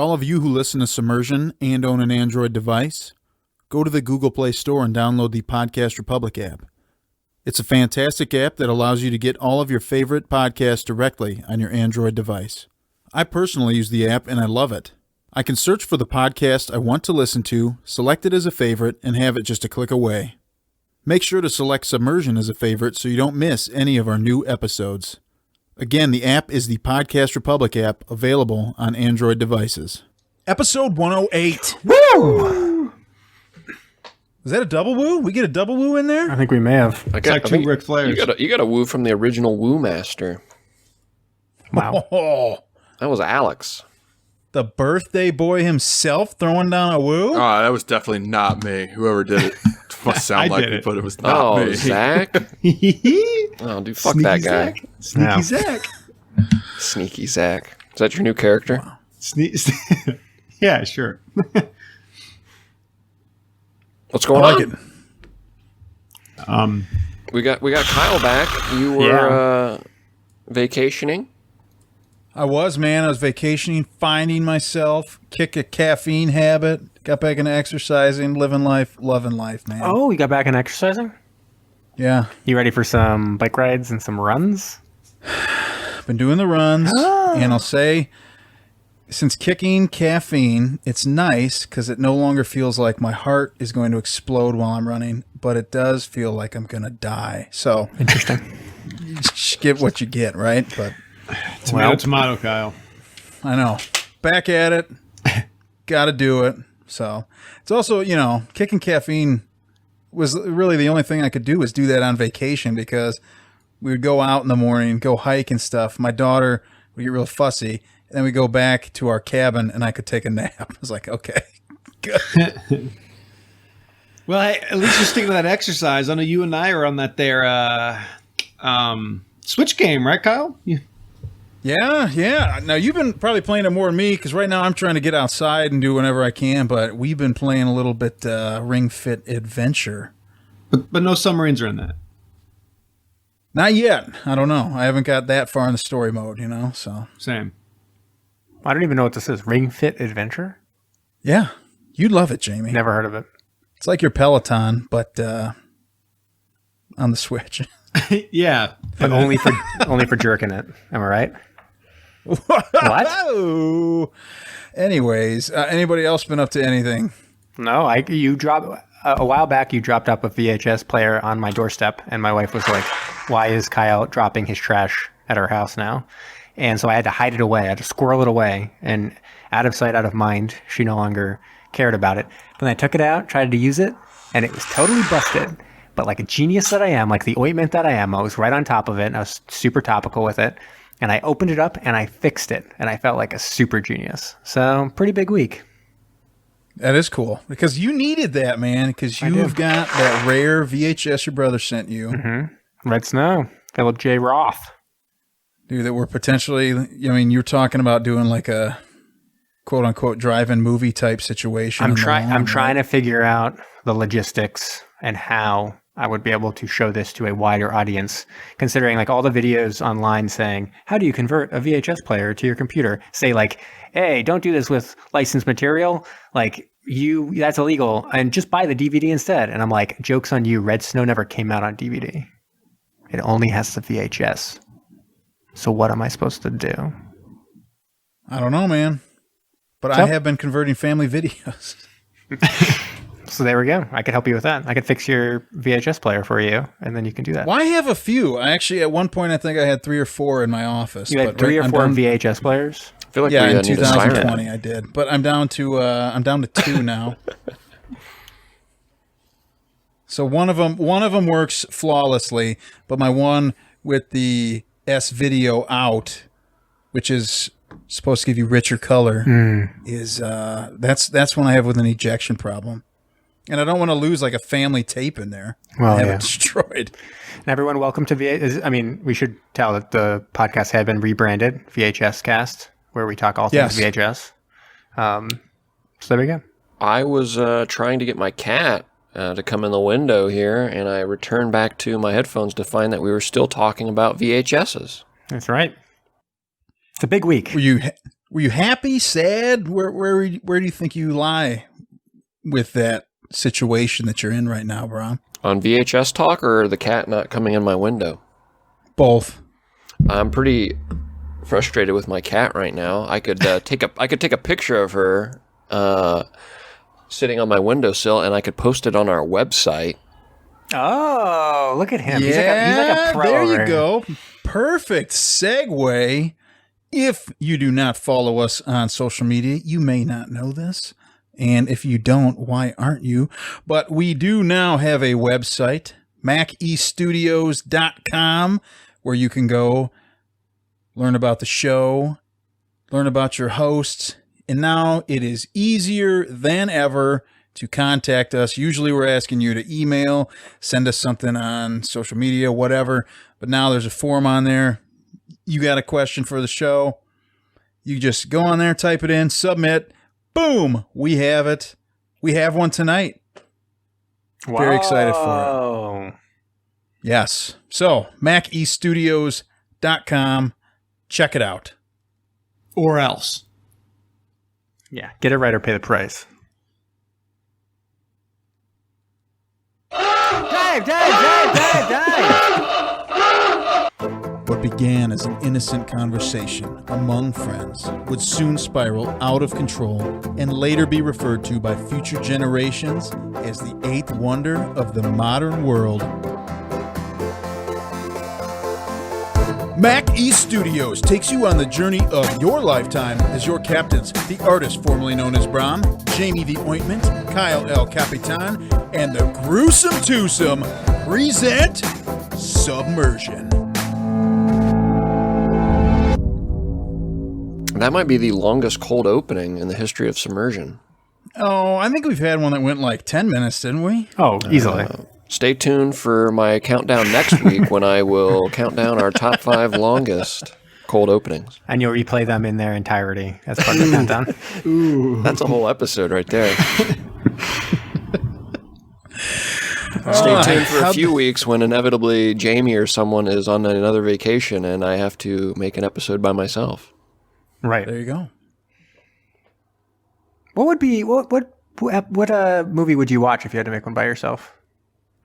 all of you who listen to Submersion and own an Android device, go to the Google Play Store and download the Podcast Republic app. It's a fantastic app that allows you to get all of your favorite podcasts directly on your Android device. I personally use the app and I love it. I can search for the podcast I want to listen to, select it as a favorite, and have it just a click away. Make sure to select Submersion as a favorite so you don't miss any of our new episodes. Again, the app is the Podcast Republic app, available on Android devices. Episode 108. Woo! Is that a double woo? We get a double woo in there? I think we may have. It's like two Ric Flairs. You got a woo from the original Woo Master. Wow. Oh, That was Alex. the birthday boy himself throwing down a woo? Oh, that was definitely not me. Whoever did it must sound like me, but it was not me. Zach? Oh, dude, fuck that guy. Sneaky Zach. Sneaky Zach. Is that your new character? Wow. Yeah, sure. What's going on? It. We got Kyle back. You were vacationing. I was vacationing, finding myself, kick a caffeine habit, got back into exercising, living life, loving life, man. Oh, you got back in exercising? Yeah. You ready for some bike rides and some runs? Been doing the runs, and I'll say, since kicking caffeine, it's nice because it no longer feels like my heart is going to explode while I'm running, but it does feel like I'm going to die. So, interesting. You just get what you get, right? But Tomato, Kyle. I know. Back at it. Got to do it. So, it's also, kicking caffeine was really the only thing I could do was do that on vacation because we would go out in the morning, go hike and stuff. My daughter would get real fussy. And then we go back to our cabin and I could take a nap. I was like, okay, good. Well, hey, at least you're sticking to that exercise. I know you and I are on that there Switch game, right, Kyle? Yeah. Now, you've been probably playing it more than me because right now I'm trying to get outside and do whenever I can, but we've been playing a little bit Ring Fit Adventure. But no submarines are in that. Not yet. I don't know. I haven't got that far in the story mode, so. Same. I don't even know what this is. Ring Fit Adventure? Yeah. You'd love it, Jamie. Never heard of it. It's like your Peloton, but on the Switch. Yeah. But only for jerking it. Am I right? What? Anyways, anybody else been up to anything? No, you dropped a while back. You dropped up a VHS player on my doorstep, and my wife was like, "Why is Kyle dropping his trash at our house now?" And so I had to hide it away. I had to squirrel it away, and out of sight, out of mind. She no longer cared about it. Then I took it out, tried to use it, and it was totally busted. But like a genius that I am, like the ointment that I am, I was right on top of it, and I was super topical with it. And I opened it up, and I fixed it, and I felt like a super genius. So, pretty big week. That is cool, because you needed that, man, because you've got that rare VHS your brother sent you. Mm-hmm. Red Snow, Philip J. Roth. Dude, that we're potentially, you're talking about doing like a quote-unquote drive-in movie type situation. I'm trying to figure out the logistics and how I would be able to show this to a wider audience, considering like all the videos online saying, how do you convert a VHS player to your computer? Say like, hey, don't do this with licensed material. Like that's illegal, and just buy the DVD instead. And I'm like, joke's on you. Red Snow never came out on DVD. It only has the VHS. So what am I supposed to do? I don't know, man. But I have been converting family videos. So there we go. I could help you with that. I could fix your VHS player for you, and then you can do that. Well, I have a few. I actually, at one point, I think I had 3 or 4 in my office. You had 3 or 4 VHS players? I feel like in 2020 I did, but I'm down to 2 now. So one of them works flawlessly, but my one with the S video out, which is supposed to give you richer color, is that's one I have with an ejection problem. And I don't want to lose like a family tape in there. Well, have it destroyed. And everyone, welcome to VHS. I mean, we should tell that the podcast had been rebranded VHS Cast, where we talk all things VHS. So there we go. I was trying to get my cat to come in the window here, and I returned back to my headphones to find that we were still talking about VHSs. That's right. It's a big week. Were you happy, sad? Where do you think you lie with that situation that you're in right now, Brom? On VHS talk or the cat not coming in my window? Both. I'm pretty frustrated with my cat right now. I could take a picture of her sitting on my windowsill, and I could post it on our website. Oh, look at him. Yeah, He's like a pro. there you go. Perfect segue. If you do not follow us on social media, you may not know this. And if you don't, why aren't you? But we do now have a website, macestudios.com, where you can go learn about the show, learn about your hosts, and now it is easier than ever to contact us. Usually we're asking you to email, send us something on social media, whatever, but now there's a form on there. You got a question for the show, you just go on there, type it in, submit, boom, we have it. We have one tonight. Wow. Very excited for it. Yes. So, macestudios.com. Check it out. Or else. Yeah, get it right or pay the price. Dive! What began as an innocent conversation among friends would soon spiral out of control and later be referred to by future generations as the eighth wonder of the modern world. Mac East Studios takes you on the journey of your lifetime as your captains, the artist formerly known as Brom, Jamie the Ointment, Kyle El Capitan, and the Gruesome Twosome present Submersion. That might be the longest cold opening in the history of Submersion. Oh, I think we've had one that went like 10 minutes, didn't we? Oh, easily. Stay tuned for my countdown next week when I will count down our top 5 longest cold openings. And you'll replay them in their entirety as part of the countdown. Ooh. That's a whole episode right there. Stay tuned for a few weeks when inevitably Jamie or someone is on another vacation and I have to make an episode by myself. Right. There you go. What movie would you watch if you had to make one by yourself?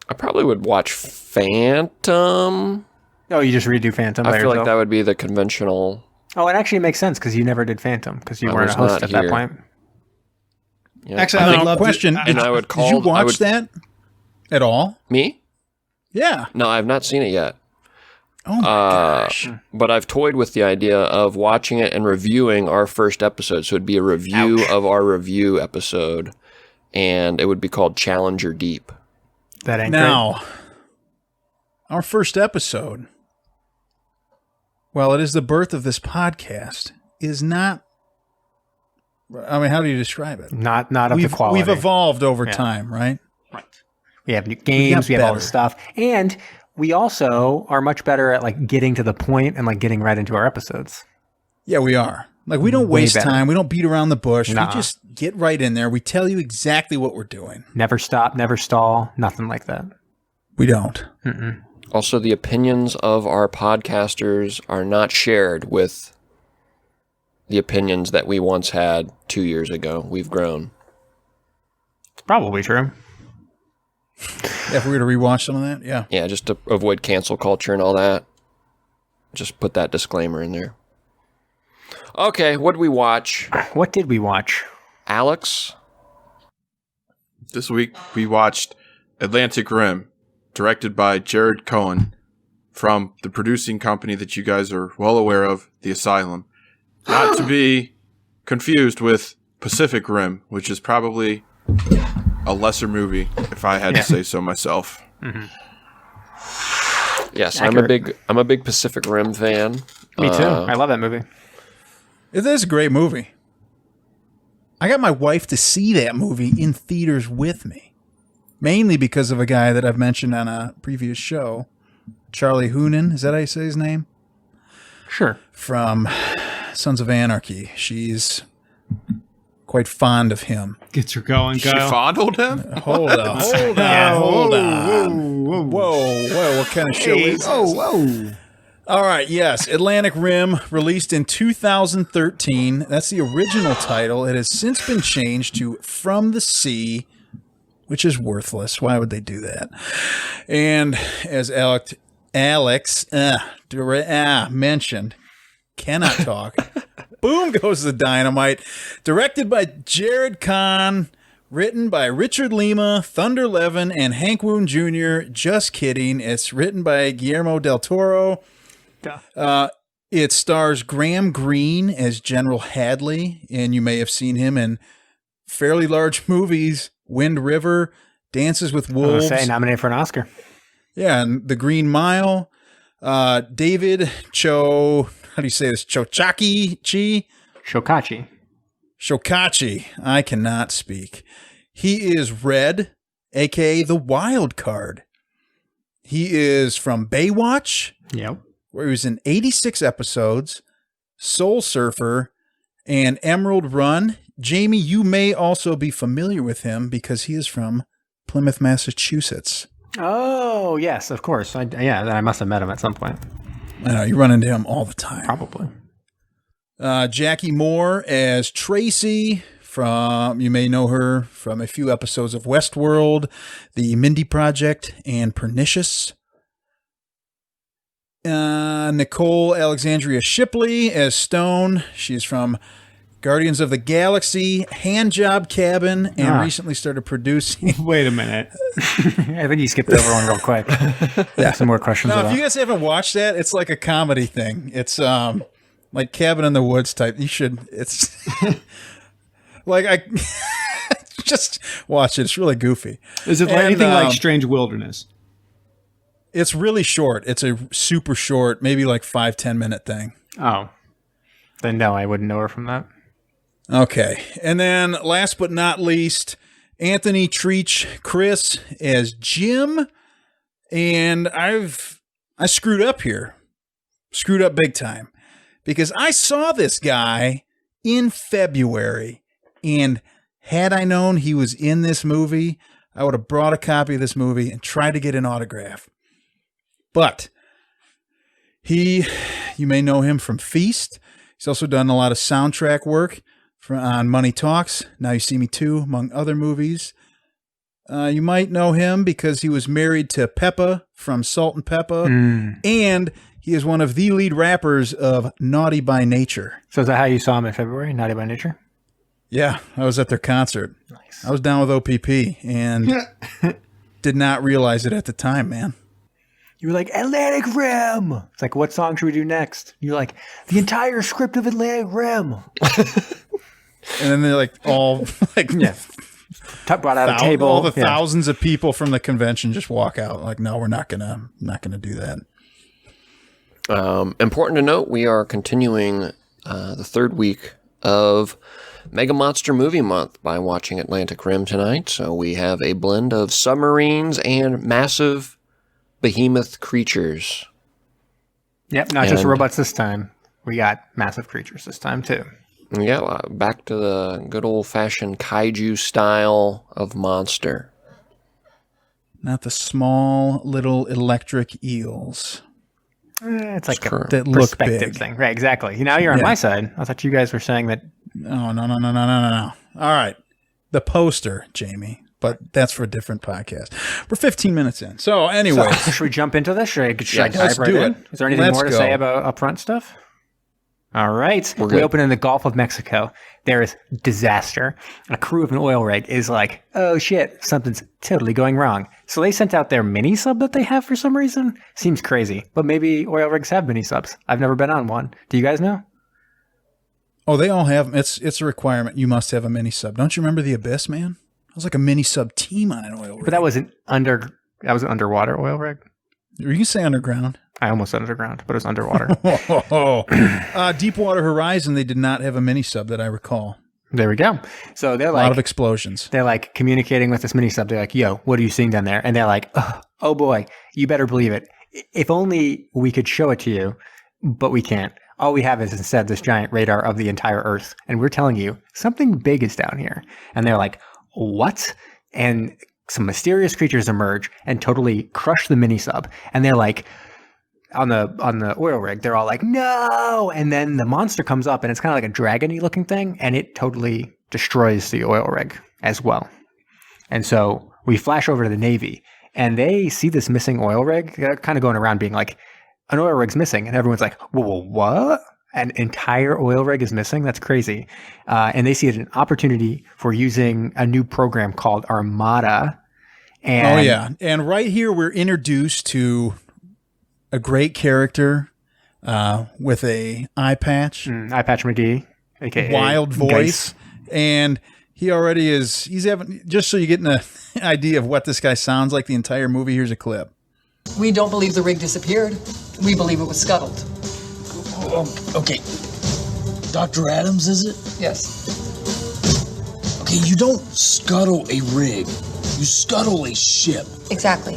I probably would watch Phantom. Oh, you just redo Phantom by I feel yourself? like that would be the conventional. Oh, it actually makes sense because you never did Phantom because you weren't a host at that point. Yeah. Actually, I would love question. to. Did you watch that at all? Me? Yeah. No, I've not seen it yet. Oh my gosh. But I've toyed with the idea of watching it and reviewing our first episode. So it'd be a review of our review episode, and it would be called Challenger Deep. That ain't now, our first episode, well, it is the birth of this podcast, is not, I mean, how do you describe it? Not of the quality. We've evolved over time, right? Right. We have new games, we have all this stuff. And we also are much better at like getting to the point and like getting right into our episodes. Yeah, we are. Like we don't waste time. We don't beat around the bush. We just get right in there. We tell you exactly what we're doing. Never stop, never stall, nothing like that. We don't. Mm-mm. Also, the opinions of our podcasters are not shared with the opinions that we once had 2 years ago. We've grown. It's probably true. If we were to rewatch some of that, yeah. Yeah, just to avoid cancel culture and all that. Just put that disclaimer in there. Okay, what did we watch? What did we watch? Alex? This week we watched Atlantic Rim, directed by Jared Cohn, from the producing company that you guys are well aware of, The Asylum. Not to be confused with Pacific Rim, which is probably a lesser movie, if I had to say so myself. Mm-hmm. Yes, I'm a big Pacific Rim fan. Me too. I love that movie. It is a great movie. I got my wife to see that movie in theaters with me, mainly because of a guy that I've mentioned on a previous show, Charlie Hunnam. Is that how you say his name? Sure. From Sons of Anarchy. She's quite fond of him. Gets her going, Kyle. She fondled him? Hold on. Hold on. Whoa. What kind of show is this? Whoa. All right, yes, Atlantic Rim, released in 2013. That's the original title. It has since been changed to From the Sea, which is worthless. Why would they do that? And as Alex mentioned, cannot talk. Boom goes the dynamite. Directed by Jared Cohn. Written by Richard Lima, Thunder Levin, and Hank Woon Jr. Just kidding. It's written by Guillermo del Toro. It stars Graham Greene as General Hadley, and you may have seen him in fairly large movies, Wind River, Dances with Wolves. Nominated for an Oscar. Yeah, and The Green Mile. David how do you say this? Chokachi? Chokachi. I cannot speak. He is Red, a.k.a. the Wild Card. He is from Baywatch. Yep. Where he was in 86 episodes, Soul Surfer, and Emerald Run. Jamie, you may also be familiar with him because he is from Plymouth, Massachusetts. Oh, yes, of course. I must have met him at some point. I know, you run into him all the time. Probably. Jackie Moore as Tracy. You may know her from a few episodes of Westworld, The Mindy Project, and Pernicious. Nicole Alexandra Shipley as Stone. She's from Guardians of the Galaxy, Handjob Cabin, and recently started producing. Wait a minute. I think you skipped over one real quick. Yeah, some more questions. No, if you guys haven't watched that, it's like a comedy thing. It's like Cabin in the Woods type. You should. It's like just watch it. It's really goofy. Is it anything like Strange Wilderness? It's really short. It's a super short, maybe like 5-10 minute thing. Oh, then no, I wouldn't know her from that. Okay. And then last but not least, Anthony Treach Criss as Jim. And I screwed up here. Screwed up big time. Because I saw this guy in February. And had I known he was in this movie, I would have brought a copy of this movie and tried to get an autograph. But you may know him from Feast. He's also done a lot of soundtrack work on Money Talks, Now You See Me Too, among other movies. You might know him because he was married to Peppa from Salt and Peppa, and he is one of the lead rappers of Naughty by Nature. So is that how you saw him in February, Naughty by Nature? Yeah, I was at their concert. Nice. I was down with OPP and did not realize it at the time, man. You were like, Atlantic Rim. It's like, what song should we do next? You're like, the entire script of Atlantic Rim. And then they're like all like brought out a table. All the thousands of people from the convention just walk out. Like, no, we're not gonna do that. Important to note, we are continuing the third week of Mega Monster Movie Month by watching Atlantic Rim tonight. So we have a blend of submarines and massive behemoth creatures. Yep, not just robots this time. We got massive creatures this time, too. Yeah, back to the good old-fashioned kaiju style of monster. Not the small little electric eels. It's like that a look perspective big thing. Right, exactly. Now you're on my side. I thought you guys were saying that. Oh, no. All right. The poster, Jamie. But that's for a different podcast. We're 15 minutes in. So anyway. Should we jump into this? Should I dive right in? Is there anything more to say about upfront stuff? All right. We open in the Gulf of Mexico. There is disaster. A crew of an oil rig is like, oh shit, something's totally going wrong. So they sent out their mini sub that they have for some reason. Seems crazy. But maybe oil rigs have mini subs. I've never been on one. Do you guys know? Oh, they all have. It's a requirement. You must have a mini sub. Don't you remember the Abyss, man? It was like a mini sub team on an oil rig. But that was an underwater oil rig. You can say underground. I almost said underground, but it was underwater. Deepwater Horizon, they did not have a mini sub that I recall. There we go. So they're like a lot of explosions. They're like communicating with this mini sub. They're like, yo, what are you seeing down there? And they're like, oh boy, you better believe it. If only we could show it to you, but we can't. All we have is instead this giant radar of the entire Earth. And we're telling you something big is down here. And they're like, what? And some mysterious creatures emerge and totally crush the mini sub. And they're like, on the oil rig, they're all like, no. And then the monster comes up and it's kind of like a dragon-y looking thing. And it totally destroys the oil rig as well. And so we flash over to the Navy and they see this missing oil rig. They're kind of going around being like, an oil rig's missing. And everyone's like, whoa, what? An entire oil rig is missing? That's crazy. And they see it as an opportunity for using a new program called Armada. And And right here, we're introduced to a great character with a eye patch. Eye Patch McGee, aka wild voice. Geis. And he already is, he's having, just so you get an idea of what this guy sounds like the entire movie, here's a clip. We don't believe the rig disappeared. We believe it was scuttled. Okay. Dr. Adams, is it? Yes. Okay, you don't scuttle a rig. You scuttle a ship. Exactly.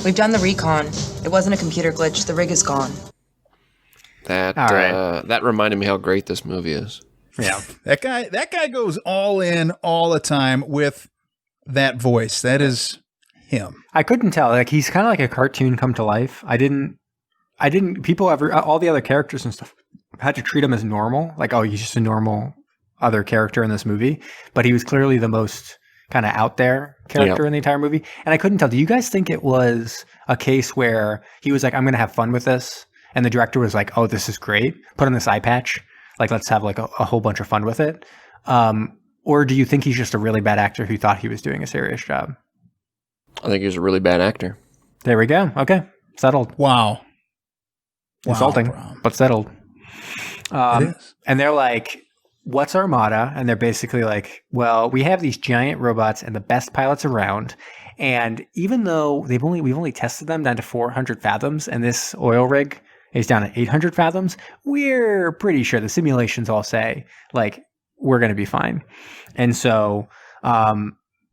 We've done the recon. It wasn't a computer glitch. The rig is gone. That reminded me how great this movie is. Yeah. That guy goes all in all the time with that voice. That is him. I couldn't tell. Like, he's kind of like a cartoon come to life. All the other characters and stuff had to treat him as normal. Like, oh, he's just a normal other character in this movie. But he was clearly the most kind of out there character in the entire movie. And I couldn't tell. Do you guys think it was a case where he was like, I'm going to have fun with this? And the director was like, oh, this is great. Put on this eye patch. Like, let's have like a whole bunch of fun with it. Or do you think he's just a really bad actor who thought he was doing a serious job? I think he was a really bad actor. There we go. Okay. Settled. Wow. Insulting, but settled. It is. And they're like, what's Armada? And they're basically like, well, we have these giant robots and the best pilots around. And even though we've only tested them down to 400 fathoms and this oil rig is down at 800 fathoms, we're pretty sure the simulations all say like, we're going to be fine. And so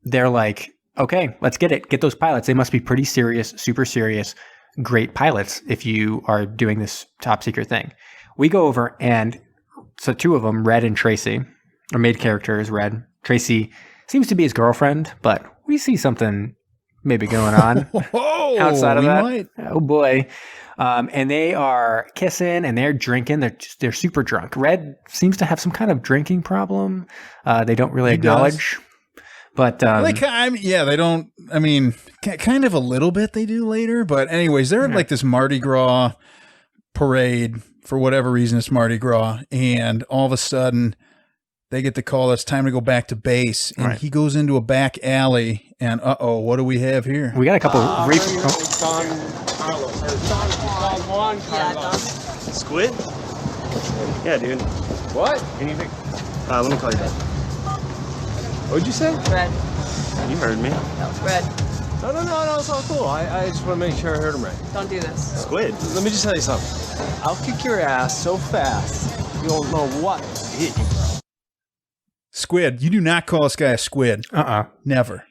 they're like, okay, let's get those pilots. They must be pretty serious, super serious, great pilots if you are doing this top secret thing. We go over and so two of them, Red and Tracy, our main character is Red. Tracy seems to be his girlfriend, but we see something maybe going on outside of that. Might. Oh boy. And they are kissing and they're drinking. They're super drunk. Red seems to have some kind of drinking problem. They don't really acknowledge. But they don't. I mean, kind of a little bit they do later. But anyways, they're at like this Mardi Gras parade for whatever reason. It's Mardi Gras, and all of a sudden they get the call. It's time to go back to base, and he goes into a back alley. And what do we have here? We got a couple. Squid? Yeah, dude. What? Anything? Let me call you back. What'd you say? Red. You heard me. No, Red. No, it's all cool. I just want to make sure I heard him right. Don't do this. Squid, let me just tell you something. I'll kick your ass so fast, you don't know what hit you, bro. Squid. You do not call this guy a squid. Never.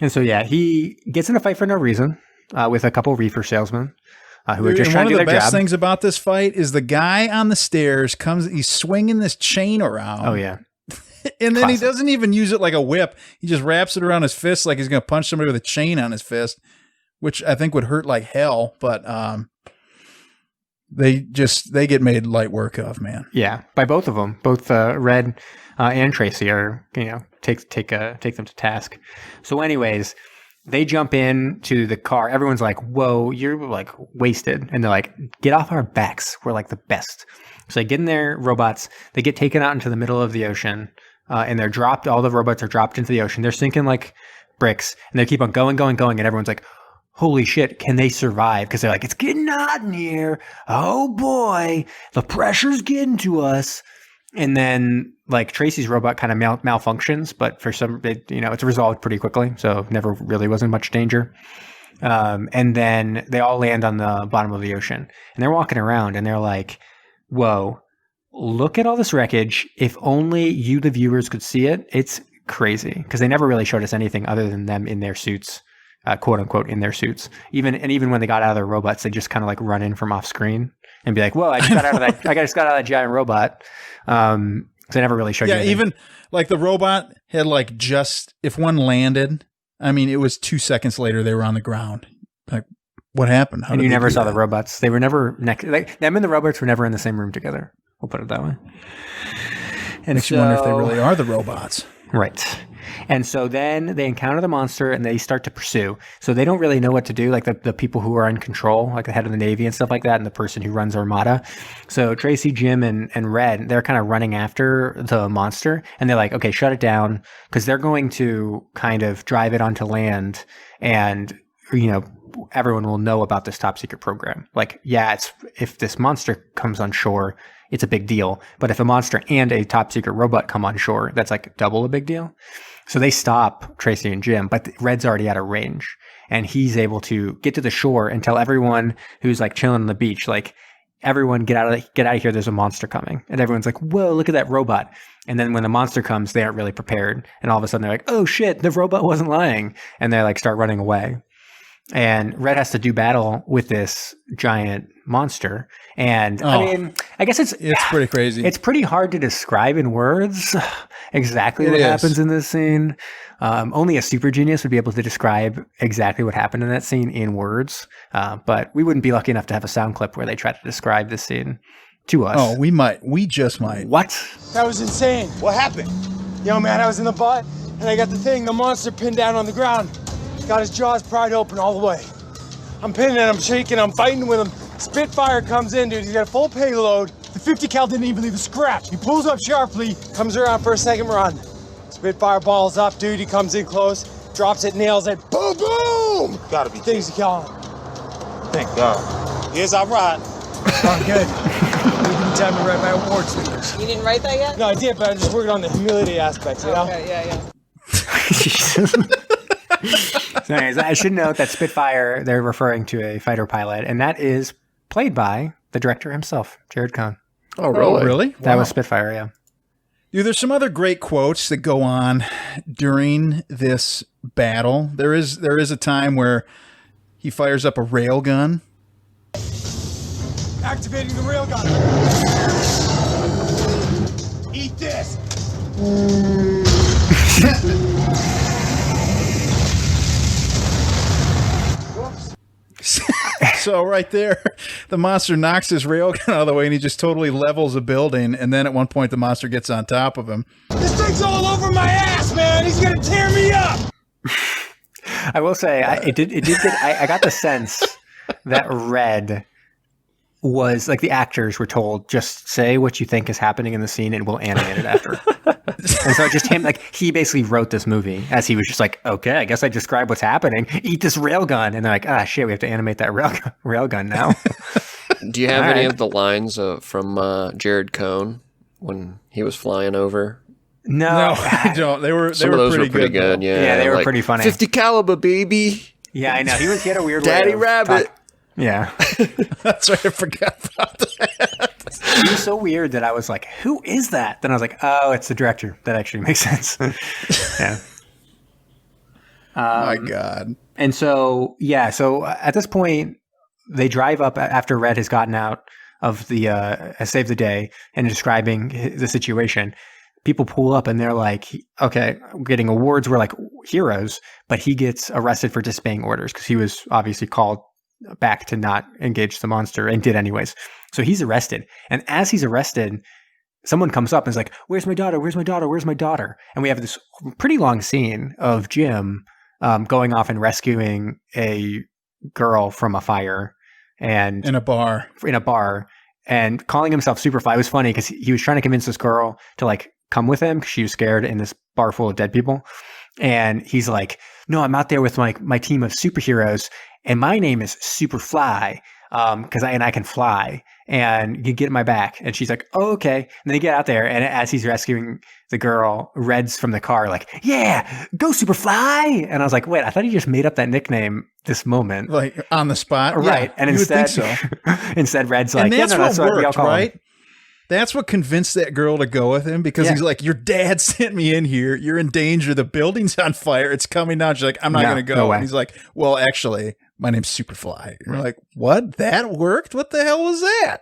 And so, he gets in a fight for no reason with a couple reefer salesmen who are just trying to do their job. One of the best things about this fight is the guy on the stairs he's swinging this chain around. Oh, yeah. And then he doesn't even use it like a whip. He just wraps it around his fist like he's going to punch somebody with a chain on his fist, which I think would hurt like hell. But they get made light work of, man. Yeah, by both of them. Both Red and Tracy are, take them to task. So anyways, they jump into the car. Everyone's like, whoa, you're like wasted. And they're like, get off our backs. We're like the best. So they get in their robots. They get taken out into the middle of the ocean. And they're dropped. All the robots are dropped into the ocean. They're sinking like bricks. And they keep on going. And everyone's like, holy shit, can they survive? Because they're like, it's getting hot in here. Oh boy, the pressure's getting to us. And then like Tracy's robot kind of malfunctions, but for some, it's resolved pretty quickly. So never really wasn't much danger. And then they all land on the bottom of the ocean. And they're walking around and they're like, whoa, look at all this wreckage. If only you, the viewers, could see it. It's crazy because they never really showed us anything other than them in their suits, quote unquote, in their suits. Even when they got out of their robots, they just kind of like run in from off screen and be like, "Whoa, I just got out of that. I just got out of that giant robot." Because they never really showed you anything. Even like the robot had like if one landed, I mean, it was 2 seconds later they were on the ground. Like What happened? How And did you they never do saw that? the robots. They were never next. Like, them and the robots were never in the same room together. We'll put it that way. And Makes you wonder if they really are the robots. Right. And so then they encounter the monster and they start to pursue. So they don't really know what to do, like the people who are in control, like the head of the Navy and stuff like that, and the person who runs Armada. So Tracy, Jim, and Red, they're kind of running after the monster. And they're like, okay, shut it down, because they're going to kind of drive it onto land, and, you know, everyone will know about this top secret program. Like, yeah, if this monster comes on shore, it's a big deal. But if a monster and a top secret robot come on shore, that's like double a big deal. So they stop Tracy and Jim, but Red's already out of range, and he's able to get to the shore and tell everyone who's like chilling on the beach, like, everyone get out of here. There's a monster coming. And everyone's like, whoa, look at that robot. And then when the monster comes, they aren't really prepared. And all of a sudden they're like, oh shit, the robot wasn't lying. And they like start running away. And Red has to do battle with this giant monster. And I mean, I guess it's pretty crazy. It's pretty hard to describe in words exactly what happens in this scene. Only a super genius would be able to describe exactly what happened in that scene in words. But we wouldn't be lucky enough to have a sound clip where they try to describe this scene to us. Oh, we might. We just might. What? That was insane. What happened? Yo, man, I was in the butt, and I got the monster pinned down on the ground. Got his jaws pried open all the way. I'm pinning and I'm shaking, I'm fighting with him. Spitfire comes in, dude. He's got a full payload. The 50 cal didn't even leave a scratch. He pulls up sharply, comes around for a second run. Spitfire balls up, dude. He comes in close, drops it, nails it. Boom, boom! Gotta be things to kill him. Thank God. Here's our ride. Oh, good. You didn't tell me to write my award speeches. You didn't write that yet? No, I did, but I'm just working on the humility aspects, you know? Okay, yeah. So anyways, I should note that Spitfire, they're referring to a fighter pilot, and that is played by the director himself, Jared Cohn. Oh, really? Really? That was Spitfire, yeah. Dude, there's some other great quotes that go on during this battle. There is a time where he fires up a rail gun. Activating the railgun. Eat this. So right there, the monster knocks his railgun out of the way, and he just totally levels a building. And then at one point, the monster gets on top of him. This thing's all over my ass, man. He's gonna tear me up. I will say, I got the sense that Red was like, the actors were told, just say what you think is happening in the scene and we'll animate it after. And so just him, like, he basically wrote this movie as he was just like, okay, I guess I described what's happening. Eat this railgun. And they're like, ah, shit, we have to animate that railgun now. Do you have any of the lines from Jared Cohn when he was flying over? No, I don't. They were Some of those pretty were pretty good. Yeah, they were like, pretty funny. 50 caliber, baby. Yeah, I know. He had a weird Daddy way of Rabbit. Yeah. That's right. I forgot about that. It was so weird that I was like, who is that? Then I was like, oh, it's the director. That actually makes sense. Yeah. My God. And so, yeah, so at this point, they drive up after Red has gotten out of the, has saved the day and describing the situation. People pull up and they're like, okay, we're getting awards. We're like heroes, but he gets arrested for disobeying orders because he was obviously called back to not engage the monster and did anyways. So he's arrested. And as he's arrested, someone comes up and is like, where's my daughter? Where's my daughter? Where's my daughter? And we have this pretty long scene of Jim going off and rescuing a girl from a fire and In a bar. And calling himself Superfly. It was funny because he was trying to convince this girl to like come with him because she was scared in this bar full of dead people. And he's like, no, I'm out there with my team of superheroes, and my name is Superfly because I can fly, and you get in my back. And she's like, oh, okay. And then they get out there, and as he's rescuing the girl, Red's from the car like, yeah, go Superfly. And I was like, wait, I thought he just made up that nickname this moment. Like on the spot? Right. Yeah, and you instead, would think so. Instead Red's like, And that's yeah, no, that's what what we all worked, call right? him. That's what convinced that girl to go with him because he's like, your dad sent me in here. You're in danger. The building's on fire. It's coming down. She's like, I'm not going to go. No way. And he's like, well, actually, my name's Superfly. And we're like, what? That worked? What the hell was that?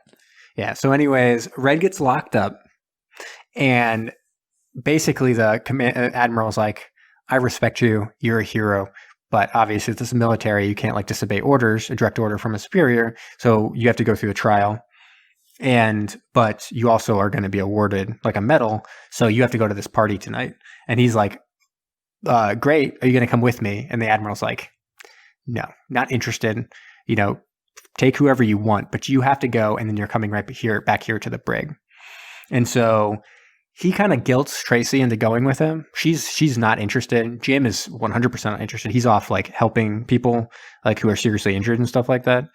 Yeah. So anyways, Red gets locked up, and basically the admiral's like, I respect you. You're a hero. But obviously, if this is military, you can't like disobey orders, a direct order from a superior. So you have to go through a trial. But you also are going to be awarded like a medal. So you have to go to this party tonight. And he's like, great. Are you going to come with me? And the admiral's like, no, not interested. You know, take whoever you want, but you have to go. And then you're coming back here to the brig. And so he kind of guilts Tracy into going with him. She's not interested. Jim is 100% not interested. He's off like helping people like who are seriously injured and stuff like that.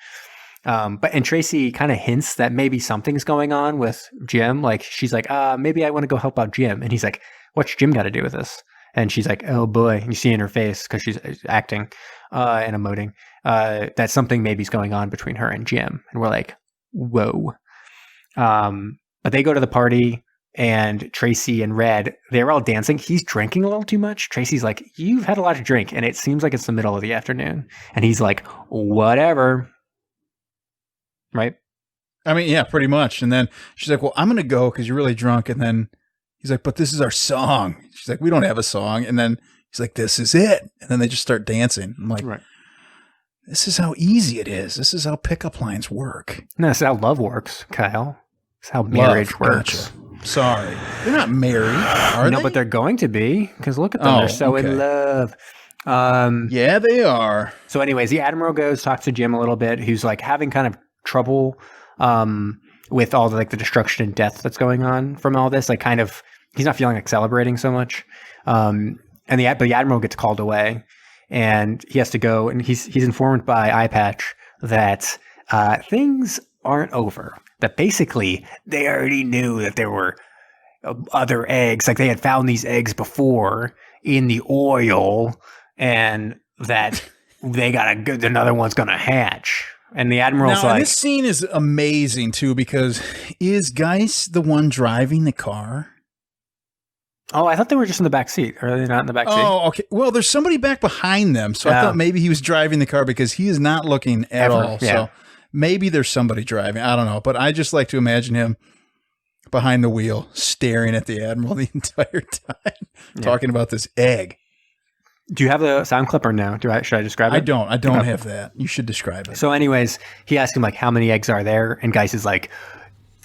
And Tracy kind of hints that maybe something's going on with Jim. Like she's like, maybe I want to go help out Jim. And he's like, what's Jim got to do with this? And she's like, oh boy. And you see in her face, because she's acting and emoting, that something maybe is going on between her and Jim. And we're like, whoa. But they go to the party. And Tracy and Red, they're all dancing. He's drinking a little too much. Tracy's like, you've had a lot to drink. And it seems like it's the middle of the afternoon. And he's like, whatever. Right? I mean, yeah, pretty much. And then she's like, well, I'm going to go because you're really drunk. And then he's like, but this is our song. She's like, we don't have a song. And then he's like, this is it. And then they just start dancing. I'm like, right. This is how easy it is. This is how pickup lines work. No, this is how love works, Kyle. It's how marriage works. Gotcha. Sorry. They're not married, are they? No, but they're going to be, because look at them. They're so in love. Yeah, they are. So anyways, the Admiral talks to Jim a little bit, who's like having kind of trouble with all the like the destruction and death that's going on from all this. Like kind of, he's not feeling like celebrating so much. But the Admiral gets called away and he has to go, and he's informed by Eye Patch that things aren't over. That basically they already knew that there were other eggs, like they had found these eggs before in the oil, and that they got another one's gonna hatch. And the Admiral's now, like, this scene is amazing too, because is Geis the one driving the car? Oh, I thought they were just in the back seat. Are they not in the back seat? Oh, okay. Well, there's somebody back behind them, so I thought maybe he was driving the car because he is not looking at all. Yeah. So maybe there's somebody driving. I don't know, but I just like to imagine him behind the wheel, staring at the Admiral the entire time, talking about this egg. Do you have the sound clip or no? Should I describe it? I don't have that. You should describe it. So anyways, he asked him like, how many eggs are there? And Geis is like,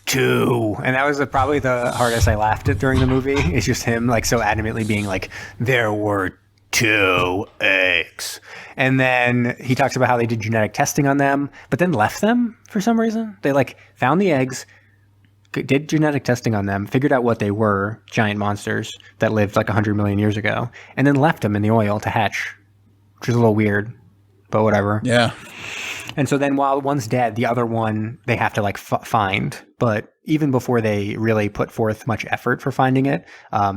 2. And that was probably the hardest I laughed at during the movie. It's just him like so adamantly being like, there were 2 eggs. And then he talks about how they did genetic testing on them, but then left them for some reason. They like found the eggs, did genetic testing on them, figured out what they were, giant monsters that lived like 100 million years ago, and then left them in the oil to hatch, which is a little weird, but whatever. Yeah. And so then while one's dead, the other one they have to like find. But even before they really put forth much effort for finding it,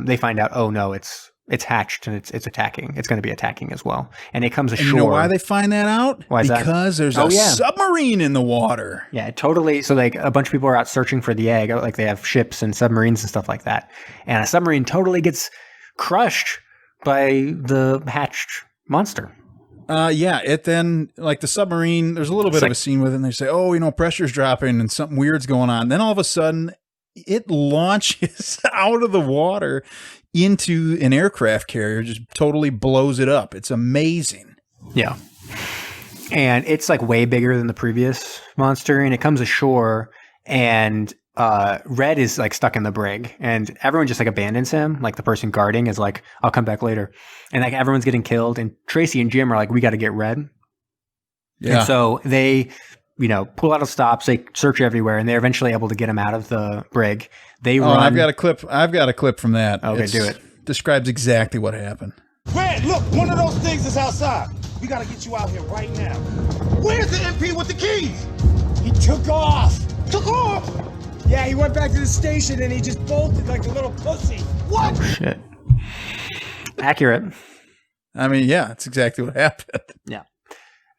they find out, oh no, it's hatched and it's attacking. It's going to be attacking as well. And it comes ashore. And you know why they find that out? Why is that? Because there's a submarine in the water. Yeah, totally. So like a bunch of people are out searching for the egg. Like they have ships and submarines and stuff like that. And a submarine totally gets crushed by the hatched monster. It then, like the submarine, there's a little bit of a scene with it, and they say, oh, pressure's dropping and something weird's going on. Then all of a sudden, it launches out of the water into an aircraft carrier, just totally blows it up. It's amazing. Yeah. And it's like way bigger than the previous monster, and it comes ashore, and Red is like stuck in the brig, and everyone just like abandons him. Like the person guarding is like, I'll come back later. And like everyone's getting killed, and Tracy and Jim are like, we got to get Red. Yeah. And so they, pull out of stops, they search everywhere, and they're eventually able to get him out of the brig. They run. I've got a clip from that. Okay, do it. Describes exactly what happened. Red, look, one of those things is outside. We got to get you out here right now. Where's the MP with the keys? He took off. Took off? Yeah, he went back to the station and he just bolted like a little pussy. What? Shit. Accurate. I mean, yeah, that's exactly what happened. Yeah.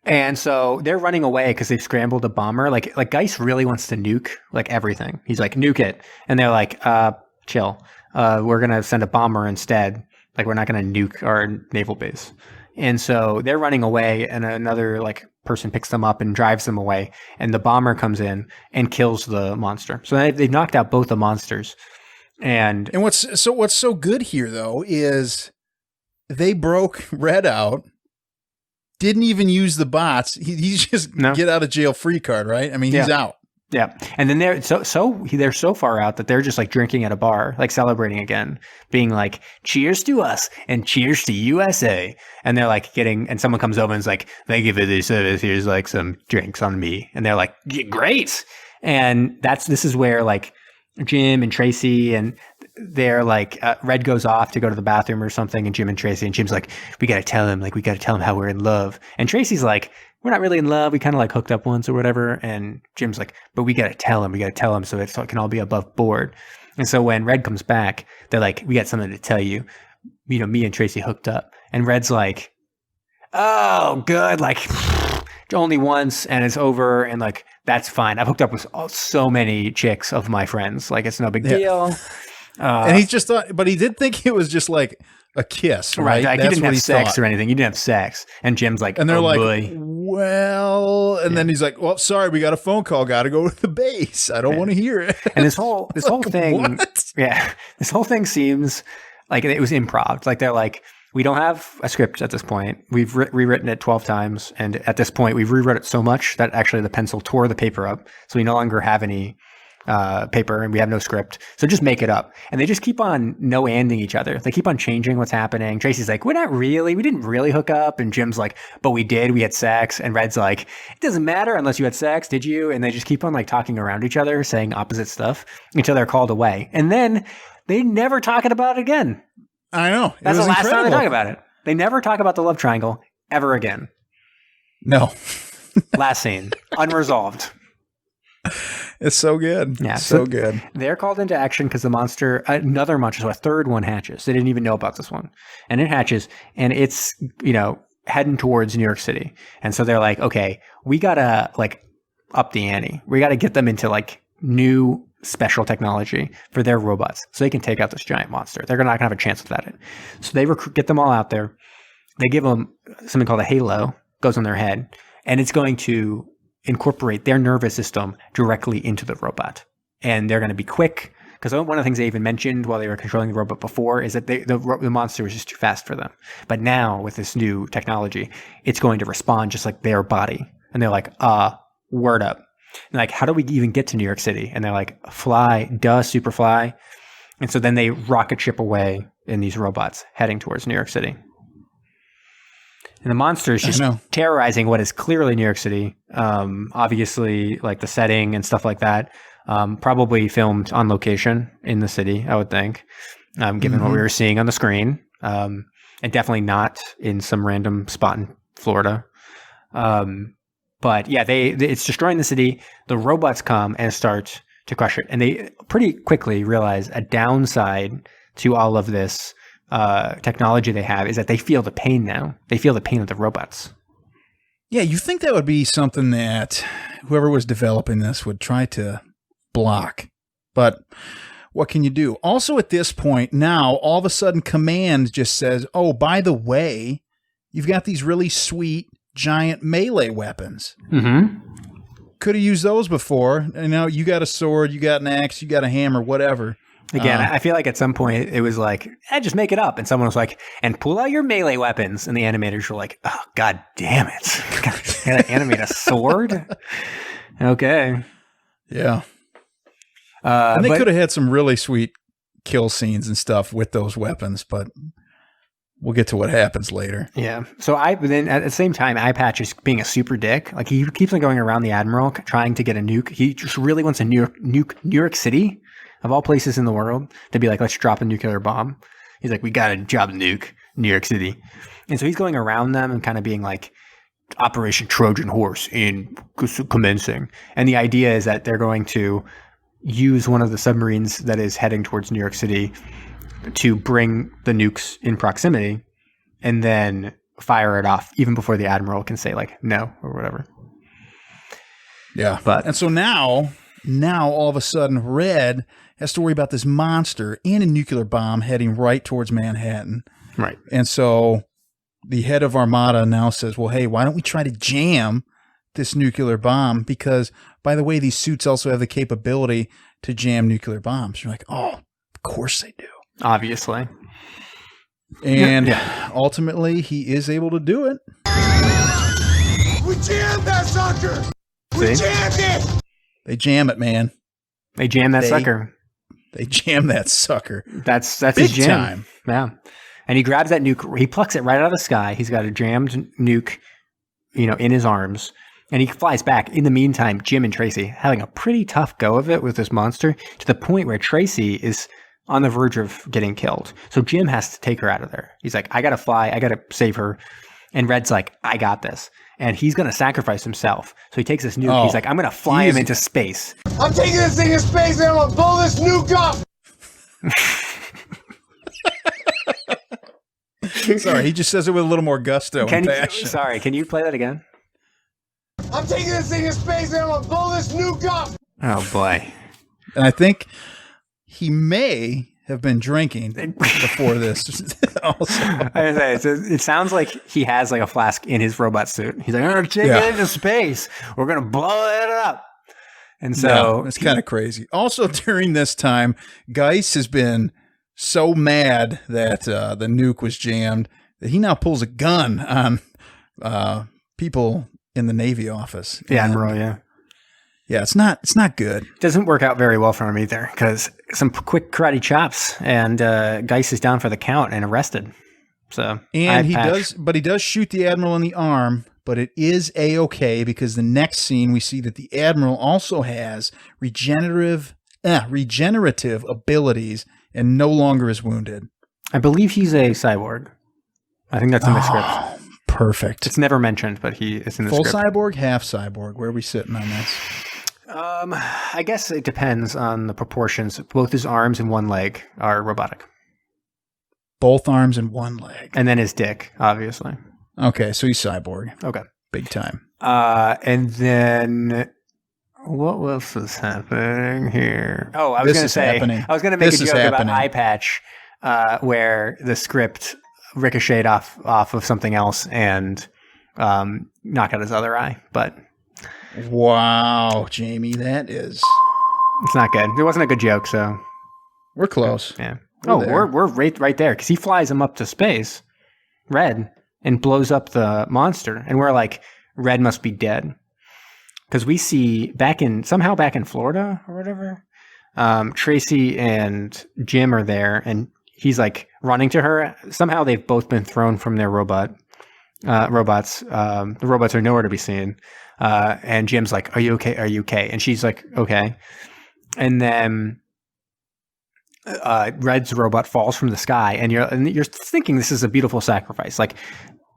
And so they're running away because they've scrambled a bomber. Like Geis really wants to nuke like everything. He's like, nuke it. And they're like, chill. We're going to send a bomber instead. Like, we're not going to nuke our naval base. And so they're running away, and another like person picks them up and drives them away. And the bomber comes in and kills the monster. So they've knocked out both the monsters. And what's so good here though is they broke Red out, didn't even use the bots. He's just get out of jail free card, right? I mean, he's out. Yeah. And then they're so far out that they're just like drinking at a bar, like celebrating again, being like, cheers to us and cheers to USA. And they're like and someone comes over and is like, thank you for this service. Here's like some drinks on me. And they're like, yeah, great. And this is where like Jim and Tracy and they're like, Red goes off to go to the bathroom or something. And Jim and Tracy and Jim's like, we got to tell him how we're in love. And Tracy's like, we're not really in love. We kind of like hooked up once or whatever. And Jim's like, but we got to tell him so it can all be above board. And so when Red comes back, they're like, we got something to tell you. You know, me and Tracy hooked up. And Red's like, oh, good. Like only once and it's over. And like, that's fine. I've hooked up with so many chicks of my friends. Like it's no big deal. And he just thought, but he did think it was just like a kiss, right? Like he didn't have sex or anything. He didn't have sex. And Jim's like, and they're like, boy. Well, and then he's like, well, sorry, we got a phone call. Got to go to the base. I don't want to hear it. And this whole thing, what? this whole thing seems like it was improv. Like they're like, we don't have a script at this point. We've rewritten it 12 times. And at this point, we've rewrote it so much that actually the pencil tore the paper up. So we no longer have any paper and we have no script. So just make it up. And they just keep on no-anding each other. They keep on changing what's happening. Tracy's like, we didn't really hook up. And Jim's like, but we did. We had sex. And Red's like, it doesn't matter unless you had sex. Did you? And they just keep on like talking around each other, saying opposite stuff until they're called away. And then they never talk about it again. I know. That's the last time they talk about it. They never talk about the love triangle ever again. No. Last scene. Unresolved. It's so good. Yeah, so good. They're called into action because another monster, so a third one hatches. They didn't even know about this one. And it hatches, and it's, heading towards New York City. And so they're like, okay, we got to, like, up the ante. We got to get them into, like, new special technology for their robots so they can take out this giant monster. They're not going to have a chance without it. So they get them all out there. They give them something called a halo, goes on their head, and it's going to incorporate their nervous system directly into the robot. And they're going to be quick, because one of the things they even mentioned while they were controlling the robot before is that the monster was just too fast for them. But now with this new technology, it's going to respond just like their body. And they're like, word up. And like, how do we even get to New York City? And they're like, fly, superfly. And so then they rocket ship away in these robots heading towards New York City. And the monster is just terrorizing what is clearly New York City. Obviously, like the setting and stuff like that. Probably filmed on location in the city, I would think, given what we were seeing on the screen. And definitely not in some random spot in Florida. But yeah, it's destroying the city. The robots come and start to crush it. And they pretty quickly realize a downside to all of this technology they have is that they feel the pain now. They feel the pain of the robots. Yeah, you think that would be something that whoever was developing this would try to block. But what can you do? Also at this point now, all of a sudden Command just says, oh, by the way, you've got these really sweet giant melee weapons. Mm-hmm. Could have used those before. You got a sword, you got an axe, you got a hammer, whatever. Again, I feel like at some point it was like, just make it up. And someone was like, and pull out your melee weapons. And the animators were like, oh, God damn it. Gotta animate a sword? Okay. Yeah. And they could have had some really sweet kill scenes and stuff with those weapons, but we'll get to what happens later. Yeah. So then at the same time, Eye Patch is being a super dick. Like he keeps on going around the Admiral trying to get a nuke. He just really wants a New York City, of all places in the world, to be like, let's drop a nuclear bomb. He's like, we got to drop a nuke, New York City. And so he's going around them and kind of being like, Operation Trojan Horse in commencing. And the idea is that they're going to use one of the submarines that is heading towards New York City to bring the nukes in proximity and then fire it off even before the Admiral can say like no or whatever. Yeah. And so now all of a sudden Red has to worry about this monster and a nuclear bomb heading right towards Manhattan. Right. And so the head of Armada now says, well, hey, why don't we try to jam this nuclear bomb? Because, by the way, these suits also have the capability to jam nuclear bombs. You're like, oh, of course they do. Obviously. And ultimately, he is able to do it. jammed that sucker! We See? jammed it! They jam it, man. They jam that sucker. They jam that sucker. That's Big his jam. time. Yeah. And he grabs that nuke. He plucks it right out of the sky. He's got a jammed nuke, in his arms. And he flies back. In the meantime, Jim and Tracy having a pretty tough go of it with this monster to the point where Tracy is on the verge of getting killed. So Jim has to take her out of there. He's like, I got to fly. I got to save her. And Red's like, I got this. And he's going to sacrifice himself. So he takes this nuke. He's like, I'm going to fly him into space. I'm taking this thing in space and I'm gonna blow this nuke up! Sorry, he just says it with a little more gusto and passion. Sorry, can you play that again? I'm taking this thing in space and I'm gonna blow this nuke up! Oh, boy. And I think he may have been drinking before this. Also, it sounds like he has like a flask in his robot suit. He's like, I'm going to take it into space. We're going to blow it up. And so it's kind of crazy. Also, during this time, Geis has been so mad that the nuke was jammed that he now pulls a gun on people in the Navy office. The Admiral, yeah. Yeah, it's not good. Doesn't work out very well for him either, because some quick karate chops and Geis is down for the count and arrested. So and he does shoot the Admiral in the arm, but it is A-okay because the next scene we see that the Admiral also has regenerative abilities and no longer is wounded. I believe he's a cyborg. I think that's in the script. Perfect. It's never mentioned, but it's in the full script. cyborg, half cyborg. Where are we sitting on this? I guess it depends on the proportions. Both his arms and one leg are robotic. Both arms and one leg. And then his dick, obviously. Okay, so he's cyborg. Okay. Big time. And then what else is happening here? Oh, I was going to say, I was going to make a joke about eye patch, where the script ricocheted off of something else and knock out his other eye, but wow, Jamie, it's not good. It wasn't a good joke, so we're close. Yeah. We're right there because he flies him up to space, Red, and blows up the monster, and we're like, Red must be dead because we see back in Florida or whatever, Tracy and Jim are there, and he's like running to her. Somehow they've both been thrown from their robots. The robots are nowhere to be seen. And Jim's like, are you okay? Are you okay? And she's like, okay. And then Red's robot falls from the sky, and you're thinking this is a beautiful sacrifice. Like,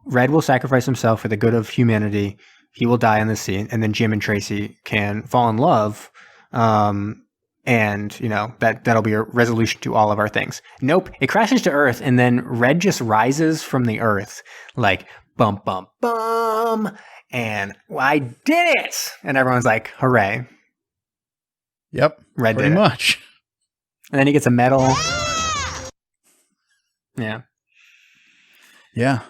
Red will sacrifice himself for the good of humanity. He will die on the scene, and then Jim and Tracy can fall in love. And that'll be a resolution to all of our things. Nope. It crashes to Earth, and then Red just rises from the Earth like bum bum bum, and I did it, and everyone's like, hooray. Yep. Red pretty did it. much. And then he gets a medal. Yeah. Yeah.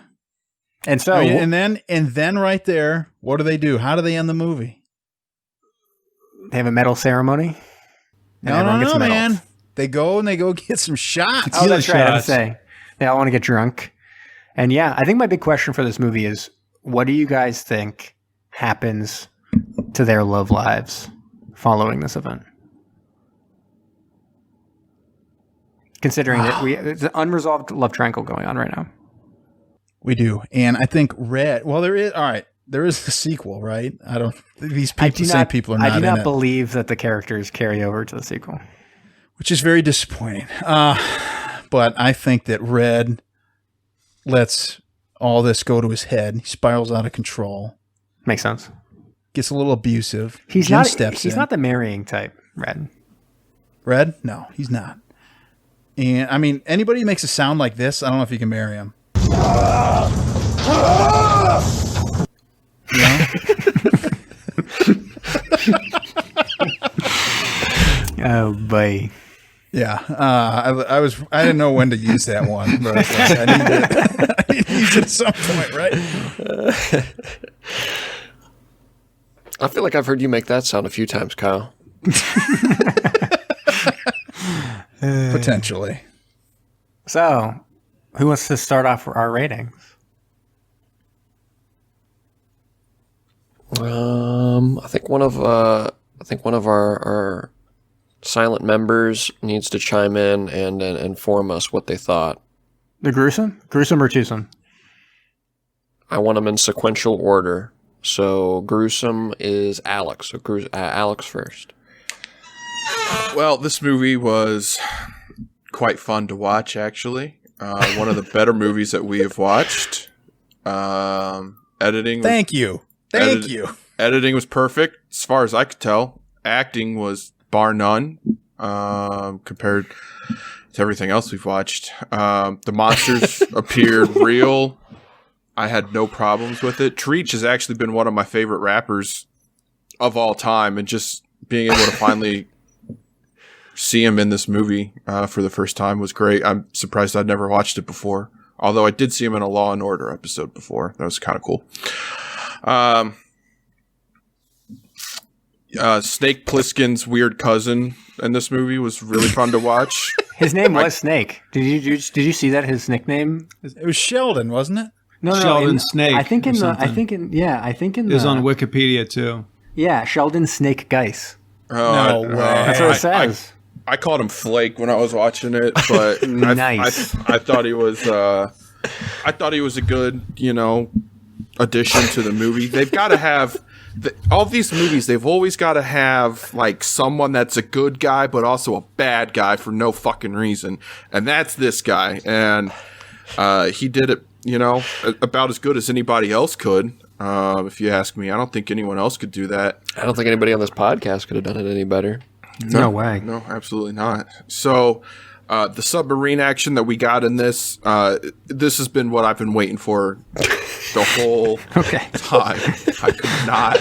And so and then right there, what do? How do they end the movie? They have a medal ceremony. No, man. They go get some shots. Oh, that's right. I was saying they all want to get drunk. And yeah, I think my big question for this movie is, what do you guys think happens to their love lives following this event? Considering that it's an unresolved love triangle going on right now. We do. And I think there is a sequel, right? These same people are not in it. I do not believe that the characters carry over to the sequel. Which is very disappointing. But I think that Red lets all this go to his head. He spirals out of control. Makes sense. Gets a little abusive. He's not the marrying type, Red. Red? No, he's not. And I mean, anybody who makes a sound like this, I don't know if you can marry him. Oh boy. Yeah, I didn't know when to use that one, but I need to use it at some point, right? I feel like I've heard you make that sound a few times, Kyle. Potentially. So, who wants to start off our ratings? I think one of our silent members needs to chime in and inform us what they thought. The gruesome or twosome? I want them in sequential order. So gruesome is Alex. So Alex first. Well, this movie was quite fun to watch, actually. One of the better movies that we have watched. Editing. Thank you. Editing was perfect, as far as I could tell. Acting was bar none, compared to everything else we've watched. The monsters appeared real. I had no problems with it. Treach has actually been one of my favorite rappers of all time, and just being able to finally see him in this movie for the first time was great. I'm surprised I'd never watched it before, although I did see him in a Law and Order episode before. That was kind of cool. Snake Plissken's weird cousin in this movie was really fun to watch. His name was Snake. Did you see that? His nickname? It was Sheldon, wasn't it? No, Sheldon Snake. I think in it was on Wikipedia too. Yeah, Sheldon Snake Geis. No way. That's what it says. I called him Flake when I was watching it, but Nice. I thought he was a good, addition to the movie. They've got to have all these movies. They've always got to have like someone that's a good guy, but also a bad guy for no fucking reason, and that's this guy. And he did it, about as good as anybody else could. If you ask me, I don't think anyone else could do that. I don't think anybody on this podcast could have done it any better. No way. No, absolutely not. So, the submarine action that we got in this has been what I've been waiting for the whole time. I could not.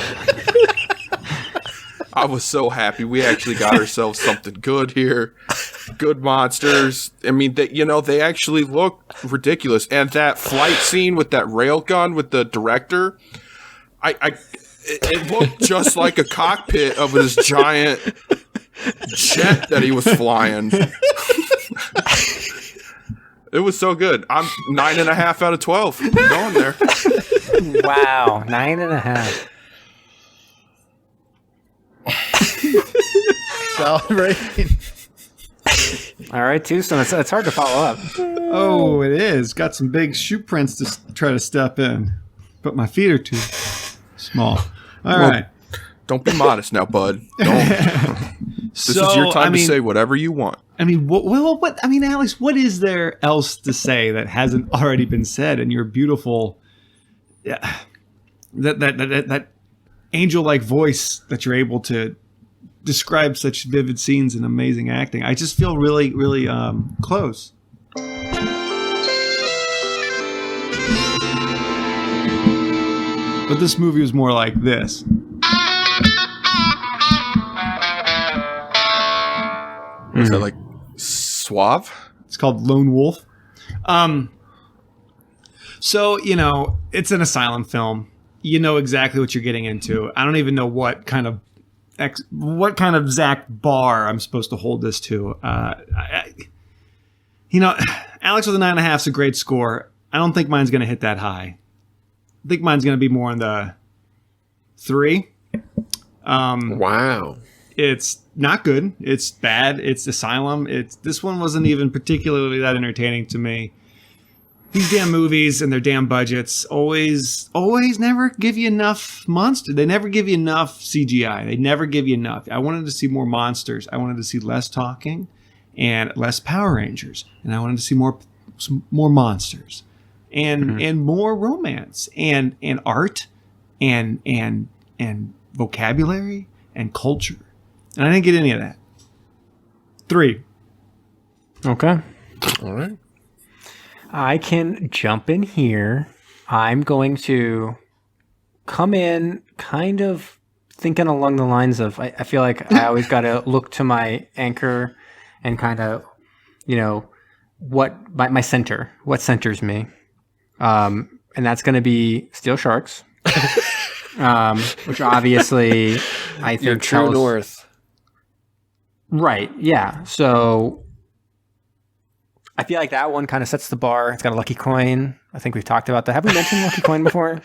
I was so happy. We actually got ourselves something good here. Good monsters. I mean, they actually look ridiculous. And that flight scene with that rail gun with the director, it looked just like a cockpit of this giant jet that he was flying. It was so good. I'm 9.5 out of 12. Going there. Wow, 9.5. Solid rating. All right, Tombstone. It's hard to follow up. Oh, it is. Got some big shoe prints to try to step in, but my feet are too small. All right. Don't be modest now, bud. Don't. This is your time to say whatever you want. I mean, what? I mean, Alex, what is there else to say that hasn't already been said? And your beautiful, that angel-like voice that you're able to describe such vivid scenes and amazing acting. I just feel really, really close. But this movie was more like this. Is that like suave? It's called Lone Wolf. So, it's an Asylum film. You know exactly what you're getting into. I don't even know what kind of Zach bar I'm supposed to hold this to. Alex with a 9.5 is a great score. I don't think mine's going to hit that high. I think mine's going to be more in the 3. Wow. It's not good. It's bad. It's Asylum. This one wasn't even particularly that entertaining to me. These damn movies and their damn budgets always never give you enough monster. They never give you enough CGI. They never give you enough. I wanted to see more monsters. I wanted to see less talking and less Power Rangers. And I wanted to see more monsters and more romance and art and vocabulary and culture. And I didn't get any of that. 3. Okay. All right. I can jump in here. I'm going to come in kind of thinking along the lines of, I feel like I always got to look to my anchor and kind of, what my center, what centers me. And that's going to be Steel Sharks, which obviously I think Your true north. Right. Yeah. So I feel like that one kind of sets the bar. It's got a lucky coin. I think we've talked about that. Have we mentioned lucky coin before?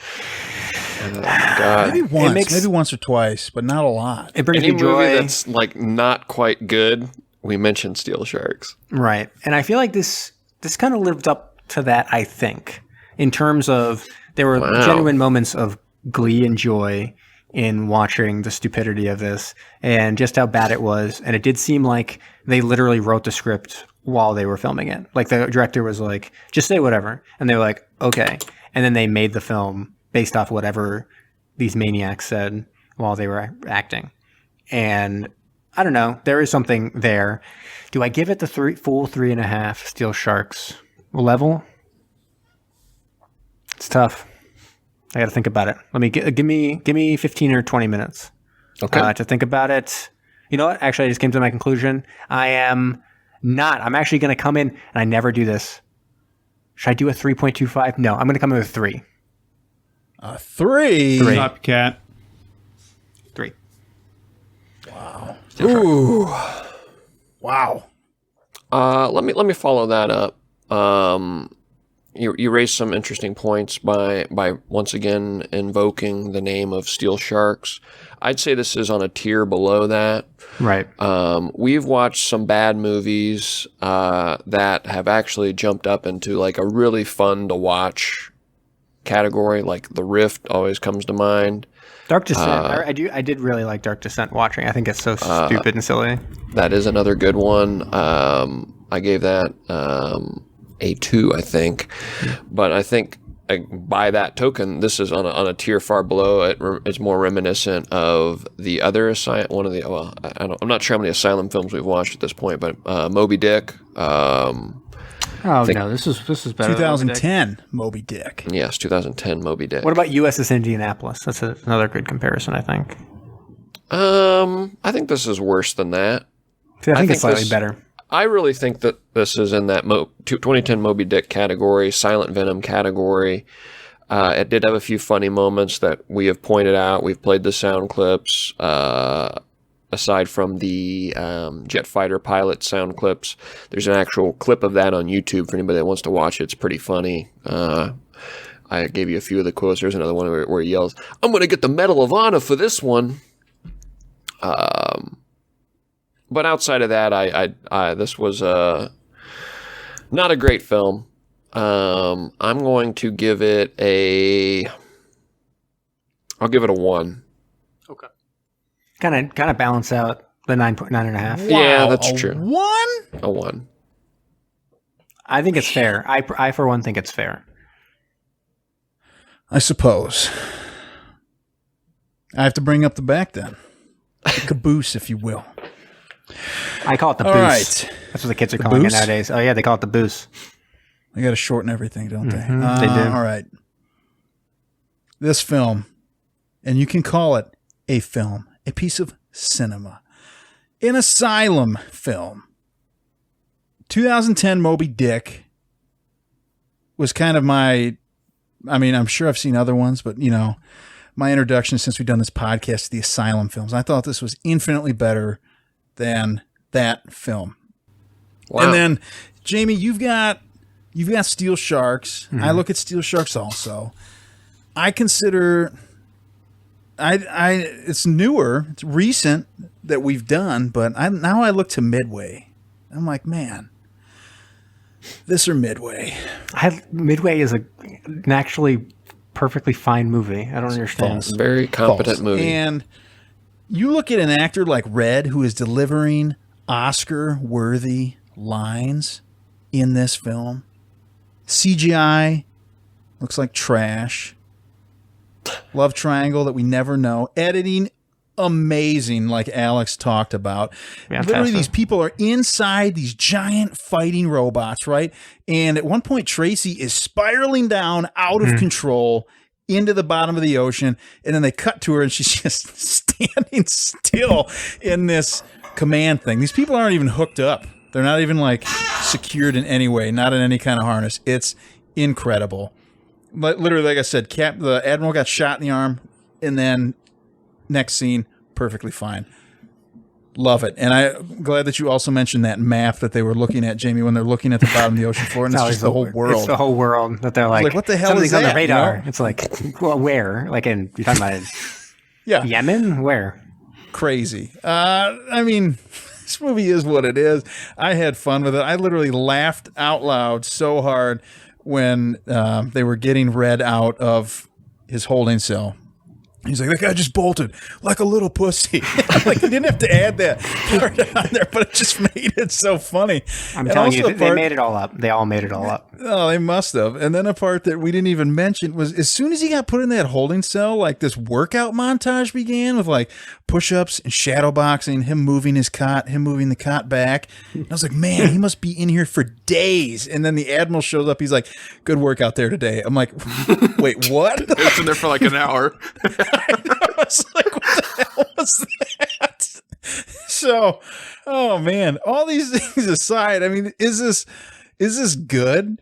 Oh, God. Maybe once or twice, but not a lot. It brings Any me joy. movie that's like not quite good, we mention Steel Sharks. Right. And I feel like this kind of lived up to that, I think, in terms of there were genuine moments of glee and joy in watching the stupidity of this and just how bad it was. And it did seem like they literally wrote the script while they were filming it. Like the director was like, just say whatever. And they were like, okay. And then they made the film based off whatever these maniacs said while they were acting. And I don't know, there is something there. Do I give it the full 3.5 Steel Sharks level? It's tough. I got to think about it. Let me give me 15 or 20 minutes to think about it. You know what? Actually, I just came to my conclusion. I'm actually going to come in, and I never do this. Should I do a 3.25? No, I'm going to come in with 3. A 3? Copycat. 3. Wow. Ooh. Wow. Let me follow that up. You raised some interesting points by once again invoking the name of Steel Sharks. I'd say this is on a tier below that. Right. We've watched some bad movies that have actually jumped up into like a really fun to watch category. Like The Rift always comes to mind. Dark Descent. I did really like Dark Descent watching. I think it's so stupid and silly. That is another good one. I gave that a 2, I think. But I think by that token, this is on a tier far below. It's more reminiscent of the other I'm not sure how many Asylum films we've watched at this point, but Moby Dick. This is better. 2010 Moby Dick. Yes, 2010 Moby Dick. What about USS Indianapolis? That's another good comparison, I think. I think this is worse than that. See, I think it's slightly better. I really think that this is in that 2010 Moby Dick category, Silent Venom category. It did have a few funny moments that we have pointed out. We've played the sound clips. Aside from the jet fighter pilot sound clips, there's an actual clip of that on YouTube for anybody that wants to watch it. It's pretty funny. I gave you a few of the quotes. There's another one where he yells, "I'm going to get the Medal of Honor for this one." But outside of that, I this was not a great film. I'm going to give it I'll give it a 1. Okay. Kind of balance out the 9.5. Wow, yeah, that's true. 1? A 1. I think it's fair. I for one think it's fair. I suppose. I have to bring up the back then. The caboose, if you will. I call it the All boost. Right. That's what the kids are calling it nowadays. Oh yeah, they call it the boost. They got to shorten everything, don't they? They do. All right. This film, and you can call it a film, a piece of cinema, an Asylum film. 2010 Moby Dick was kind of I'm sure I've seen other ones, but my introduction since we've done this podcast to the Asylum films. I thought this was infinitely better than that film. Wow. And then, Jamie, you've got Steel Sharks. Mm-hmm. I look at Steel Sharks also. I consider it's newer, it's recent that we've done, but now I look to Midway. I'm like, man, this or Midway. Midway is an actually perfectly fine movie. I don't understand. False. Very competent movie. And you look at an actor like Red, who is delivering Oscar-worthy lines in this film. CGI looks like trash. Love triangle that we never know. Editing, amazing, like Alex talked about. Fantastic. Literally, these people are inside these giant fighting robots, right? And at one point, Tracy is spiraling down out of control into the bottom of the ocean, and then they cut to her, and she's just standing still in this command thing. These people aren't even hooked up. They're not even like secured in any way, not in any kind of harness. It's incredible. But literally, like I said, the Admiral got shot in the arm, and then next scene, perfectly fine. Love it. And I'm glad that you also mentioned that map that they were looking at, Jamie, when they're looking at the bottom of the ocean floor, and it's just the whole world. It's the whole world that they're like, what the hell something's is on that? the radar. You know? It's like, well, where? Like, you're talking about Yemen? Where? Crazy. I mean, this movie is what it is. I had fun with it. I literally laughed out loud so hard when they were getting Red out of his holding cell. He's like, that guy just bolted like a little pussy. Like, he didn't have to add that part on there, but it just made it so funny. I'm telling you, they made it all up. They all made it all up. Oh, they must have. And then a part that we didn't even mention was as soon as he got put in that holding cell, like this workout montage began with like push-ups and shadow boxing, him moving his cot, him moving the cot back. And I was like, man, he must be in here for days. And then the Admiral shows up. He's like, good work out there today. I'm like, wait, what? It's in there for like an hour. I know. I was like, what the hell was that? So, oh man, all these things aside, I mean, is this good?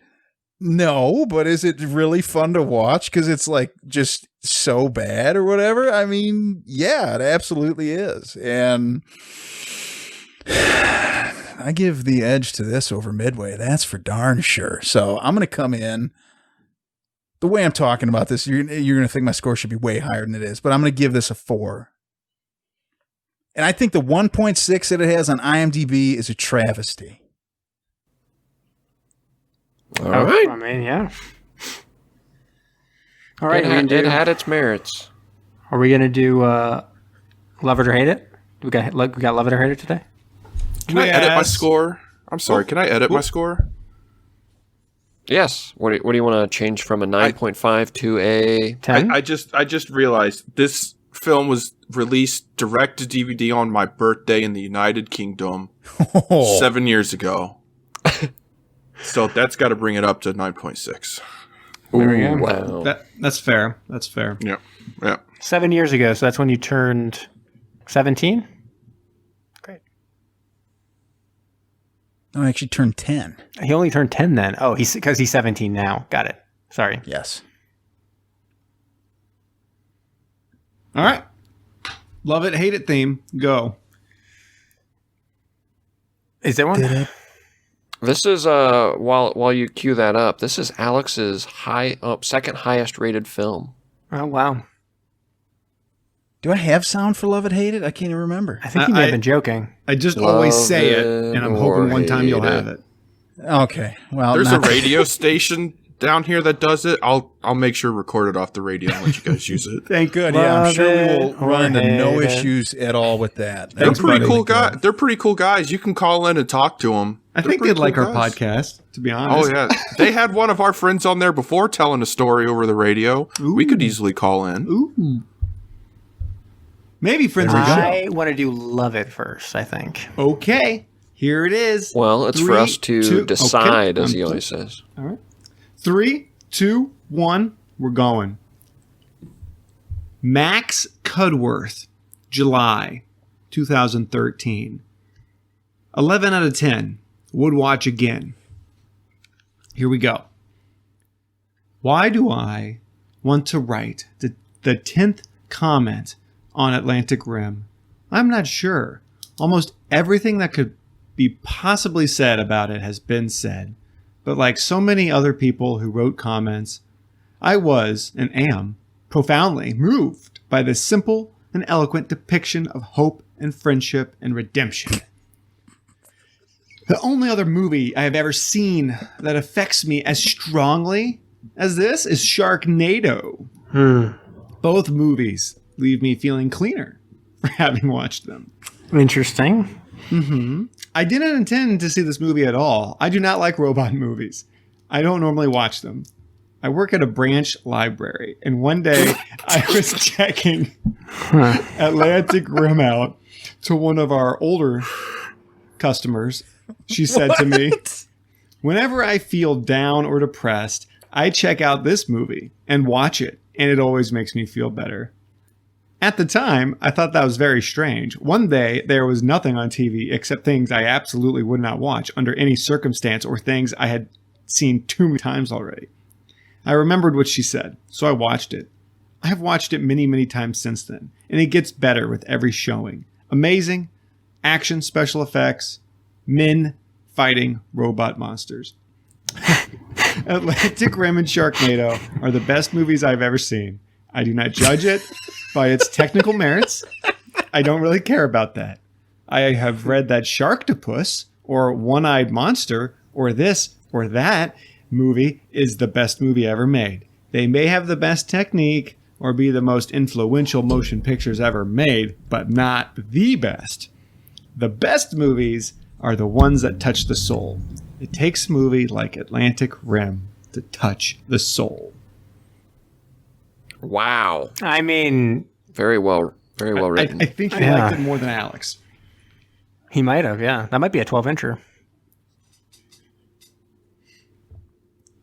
No, but is it really fun to watch? Because it's like just so bad or whatever. I mean, yeah, it absolutely is. And I give the edge to this over Midway. That's for darn sure. So I'm going to come in. The way I'm talking about this, you're going to think my score should be way higher than it is, but I'm going to give this a 4. And I think the 1.6 that it has on IMDb is a travesty. All right. I mean, yeah. All right. It had its merits. Are we going to do Love It or Hate It? We got Love It or Hate It today? Can I edit my score? I'm sorry. Can I edit my score? Yes. What do you want to change from a 9.5 to a 10? I just realized this film was released direct to DVD on my birthday in the United Kingdom 7 years ago. So that's got to bring it up to 9.6. There we go. Wow. That's fair. That's fair. Yeah. Yeah. 7 years ago, so that's when you turned 17? Great. No, I actually turned 10. He only turned 10 then. Oh, because he's 17 now. Got it. Sorry. Yes. All right. Love it, hate it theme. Go. Is there one? This is while you cue that up, this is Alex's second highest rated film. Oh, wow. Do I have sound for Love It, Hate It? I can't even remember. I think you may have been joking. I just always say it, and I'm hoping one time you'll have it. Okay. Well, there's a radio station down here that does it. I'll make sure to record it off the radio and let you guys use it. Thank good. Yeah, I'm sure we will run into no issues at all with that. They're pretty cool guys. They're pretty cool guys. You can call in and talk to them. I think they'd like our podcast, to be honest. Oh, yeah. They had one of our friends on there before telling a story over the radio. Ooh. We could easily call in. Ooh. Maybe friends of the show. I want to do Love It first, I think. Okay. Here it is. Well, it's 3, for us to decide, as he always says. All right. 3, 2, 1. We're going. Max Cudworth, July 2013. 11 out of 10. Would watch again. Here we go. Why do I want to write the 10th comment on Atlantic Rim? I'm not sure. Almost everything that could be possibly said about it has been said. But like so many other people who wrote comments, I was and am profoundly moved by this simple and eloquent depiction of hope and friendship and redemption. The only other movie I have ever seen that affects me as strongly as this is Sharknado. Both movies leave me feeling cleaner for having watched them. Interesting. Mm-hmm. I didn't intend to see this movie at all. I do not like robot movies. I don't normally watch them. I work at a branch library, and one day I was checking Atlantic Rim out to one of our older customers. She said to me, whenever I feel down or depressed, I check out this movie and watch it, and it always makes me feel better. At the time, I thought that was very strange. One day, there was nothing on TV except things I absolutely would not watch under any circumstance or things I had seen too many times already. I remembered what she said, so I watched it. I have watched it many, many times since then, and it gets better with every showing. Amazing, action, special effects, men fighting robot monsters. Atlantic Rim and Sharknado are the best movies I've ever seen. I do not judge it by its technical merits. I don't really care about that. I have read that Sharktopus or One-Eyed Monster or this or that movie is the best movie ever made. They may have the best technique or be the most influential motion pictures ever made, but not the best. The best movies are the ones that touch the soul. It takes a movie like Atlantic Rim to touch the soul. Wow. I mean, very well written. I think he liked it more than Alex. He might have, yeah. That might be a 12-incher.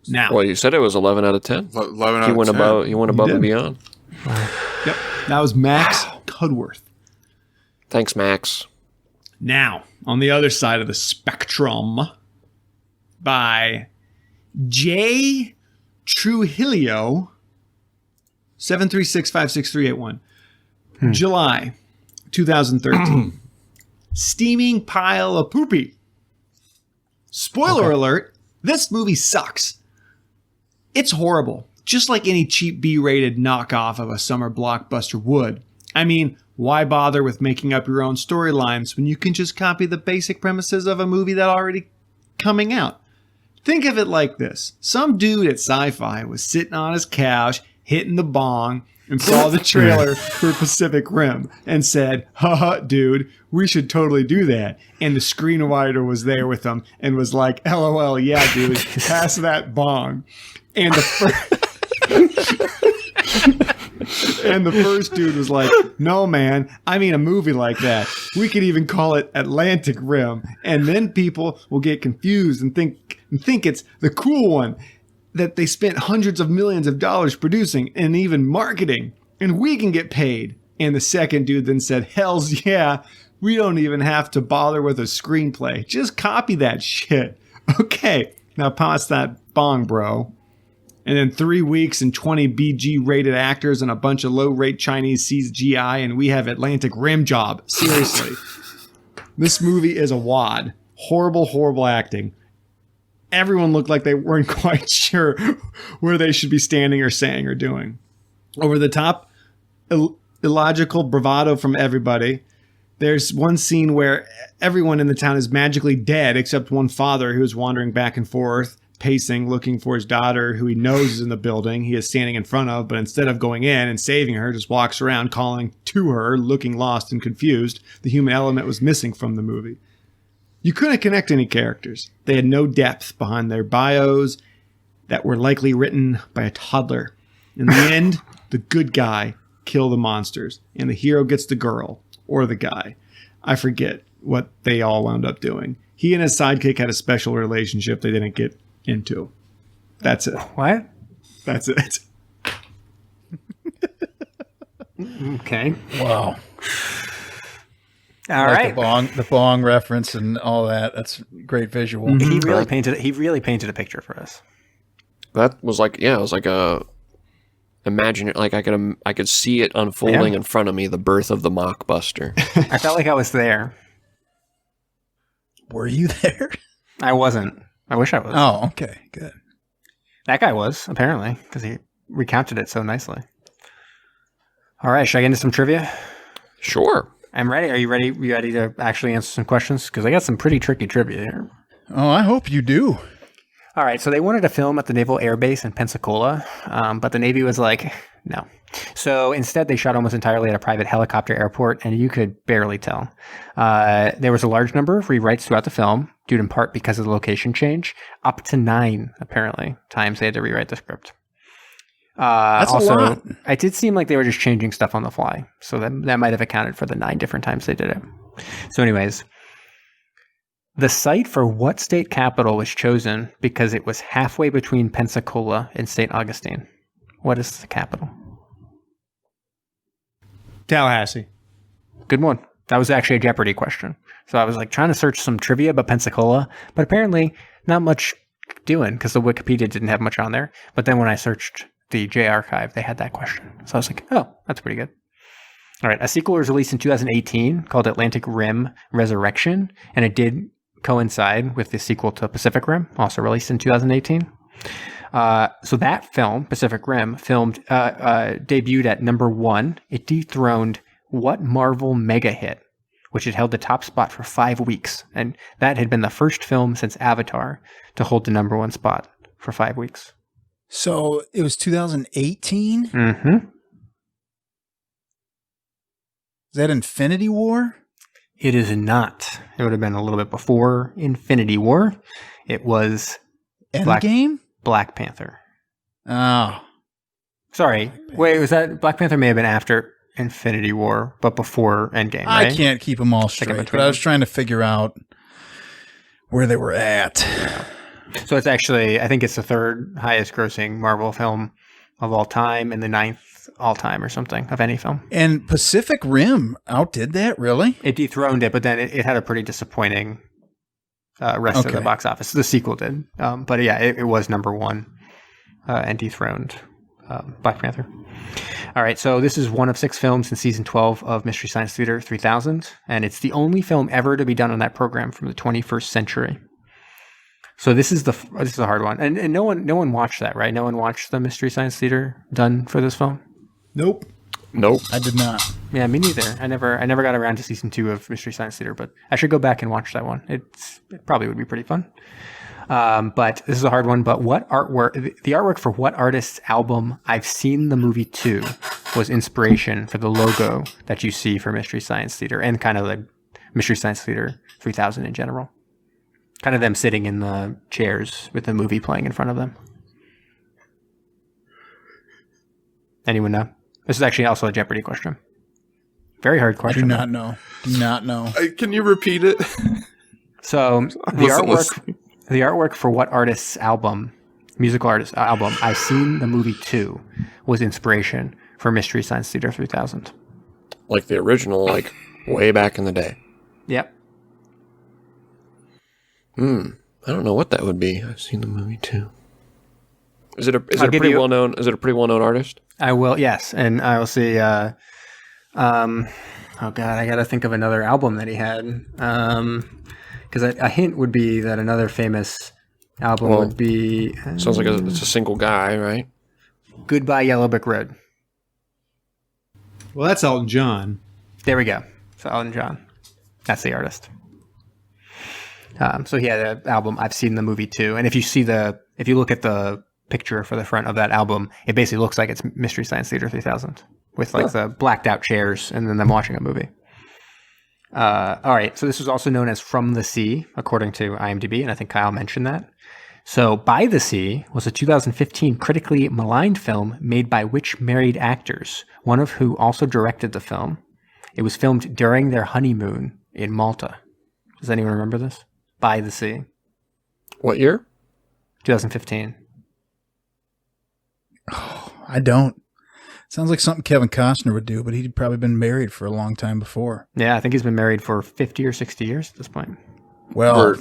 Now, well, you said it was 11 out of 10. 11 out of 10. You went above and beyond. Yep. That was Max Cudworth. Thanks, Max. Now, on the other side of the spectrum, by J. Trujillo, 736-56381. July 2013. Steaming pile of poopy. Spoiler alert, this movie sucks. It's horrible, just like any cheap B-rated knockoff of a summer blockbuster would. I mean, why bother with making up your own storylines when you can just copy the basic premises of a movie that already coming out? Think of it like this. Some dude at Sci-Fi was sitting on his couch, hitting the bong, and saw the trailer for Pacific Rim and said, haha, dude, we should totally do that. And the screenwriter was there with him and was like, LOL, yeah, dude, pass that bong. And the first dude was like, no, man, I mean a movie like that. We could even call it Atlantic Rim. And then people will get confused and think it's the cool one that they spent hundreds of millions of dollars producing and even marketing. And we can get paid. And the second dude then said, hells yeah, we don't even have to bother with a screenplay. Just copy that shit. Okay, now pass that bong, bro. And then 3 weeks and 20 BG-rated actors and a bunch of low-rate Chinese CGI, and we have Atlantic Rim job. Seriously. This movie is a wad. Horrible, horrible acting. Everyone looked like they weren't quite sure where they should be standing or saying or doing. Over the top, illogical bravado from everybody. There's one scene where everyone in the town is magically dead except one father who is wandering back and forth, pacing, looking for his daughter who he knows is in the building he is standing in front of, but instead of going in and saving her, just walks around calling to her, looking lost and confused. The human element was missing from the movie. You couldn't connect any characters. They had no depth behind their bios that were likely written by a toddler. In the end, the good guy killed the monsters, and the hero gets the girl, or the guy. I forget what they all wound up doing. He and his sidekick had a special relationship they didn't get into. That's it. What? That's it. Okay. Wow. All right. The bong reference and all that. That's great visual. He really painted a picture for us. That was like, it was like a imagine it, like I could see it unfolding in front of me, the birth of the mockbuster. I felt like I was there. Were you there? I wasn't. I wish I was. Oh, okay, good. That guy was, apparently, because he recounted it so nicely. All right, should I get into some trivia? Sure. I'm ready. Are you ready? You ready to actually answer some questions? Because I got some pretty tricky trivia here. Oh, I hope you do. All right, so they wanted to film at the Naval Air Base in Pensacola, but the Navy was like, no. So instead, they shot almost entirely at a private helicopter airport, and you could barely tell. There was a large number of rewrites throughout the film, due in part because of the location change, up to 9, apparently, times they had to rewrite the script. That's also, a lot. It did seem like they were just changing stuff on the fly, so that might have accounted for the 9 different times they did it. So anyways, the site for what state capital was chosen because it was halfway between Pensacola and St. Augustine? What is the capital? Tallahassee. Good one. That was actually a Jeopardy question. So I was like trying to search some trivia about Pensacola, but apparently not much doing because the Wikipedia didn't have much on there. But then when I searched the J Archive, they had that question. So I was like, oh, that's pretty good. All right. A sequel was released in 2018 called Atlantic Rim Resurrection, and it did coincide with the sequel to Pacific Rim, also released in 2018. So that film, Pacific Rim, debuted at number 1. It dethroned what Marvel mega hit, which had held the top spot for 5 weeks. And that had been the first film since Avatar to hold the number 1 spot for 5 weeks. So it was 2018? Mm-hmm. Is that Infinity War? It is not. It would have been a little bit before Infinity War. It was Endgame? Black Panther. Oh. Sorry. Wait, was that Black Panther may have been after Infinity War, but before Endgame, right? I can't keep them all straight, but I was trying to figure out where they were at. So it's actually, I think it's the 3rd highest grossing Marvel film of all time and the 9th all time or something of any film. And Pacific Rim outdid that, really? It dethroned it, but then it had a pretty disappointing rest of the box office. The sequel did. But yeah, it was number 1 and dethroned Black Panther. All right, so this is one of 6 films in season 12 of Mystery Science Theater 3000, and it's the only film ever to be done on that program from the 21st century. So this is a hard one, and no one watched that, right? No one watched the Mystery Science Theater done for this film. Nope. I did not. Yeah, me neither. I never got around to season 2 of Mystery Science Theater, but I should go back and watch that one. It probably would be pretty fun. But this is a hard one. But the artwork for what artist's album I've Seen the Movie 2 was inspiration for the logo that you see for Mystery Science Theater and kind of like Mystery Science Theater 3000 in general. Kind of them sitting in the chairs with the movie playing in front of them. Anyone know? This is actually also a Jeopardy question. Very hard question. I do not know. Can you repeat it? So the artwork for what artist's musical artist album, I've Seen the Movie 2, was inspiration for Mystery Science Theater 3000. Like the original, like way back in the day. Yep. I don't know what that would be. I've seen the movie too. Is it a pretty well known artist? I will, yes, and I will see. Oh God, I got to think of another album that he had. Because a hint would be that another famous album would be. Sounds like it's a single guy, right? Goodbye Yellow Brick Road. Well, that's Elton John. There we go. So Elton John, that's the artist. So he had an album I've Seen the Movie 2, and if you look at the picture for the front of that album, it basically looks like it's Mystery Science Theater 3000 with like the blacked out chairs and then them watching a movie. All right, so this was also known as From the Sea, according to IMDb, and I think Kyle mentioned that. So By the Sea was a 2015 critically maligned film made by which married actors, one of who also directed the film. It was filmed during their honeymoon in Malta. Does anyone remember this? By the Sea. What year? 2015. Oh, I don't. Sounds like something Kevin Costner would do, but he'd probably been married for a long time before. Yeah, I think he's been married for 50 or 60 years at this point. Well,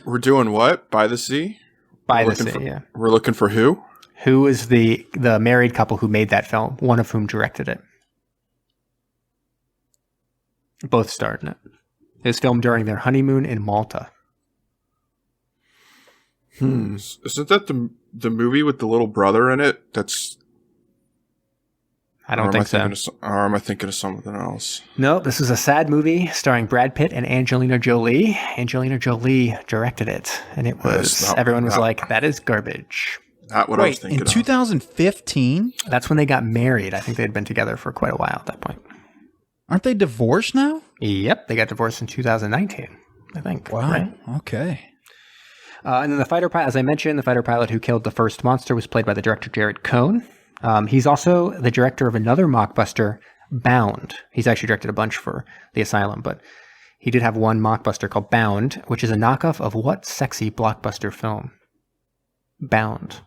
we're doing what? By the Sea? By the Sea, yeah. We're looking for who? Who is the married couple who made that film, one of whom directed it? Both starred in it. It was filmed during their honeymoon in Malta. Isn't that the movie with the little brother in it? I don't think so. Or am I thinking of something else? No, this is a sad movie starring Brad Pitt and Angelina Jolie. Angelina Jolie directed it, and it was everyone was like, "That is garbage." Not what I was thinking in 2015? That's when they got married. I think they had been together for quite a while at that point. Aren't they divorced now? Yep, they got divorced in 2019, I think. Wow. Right? Okay. And then the fighter pilot, as I mentioned, the fighter pilot who killed the first monster was played by the director Jared Cohn. He's also the director of another mockbuster, Bound. He's actually directed a bunch for the Asylum, but he did have one mockbuster called Bound, which is a knockoff of what sexy blockbuster film? Bound.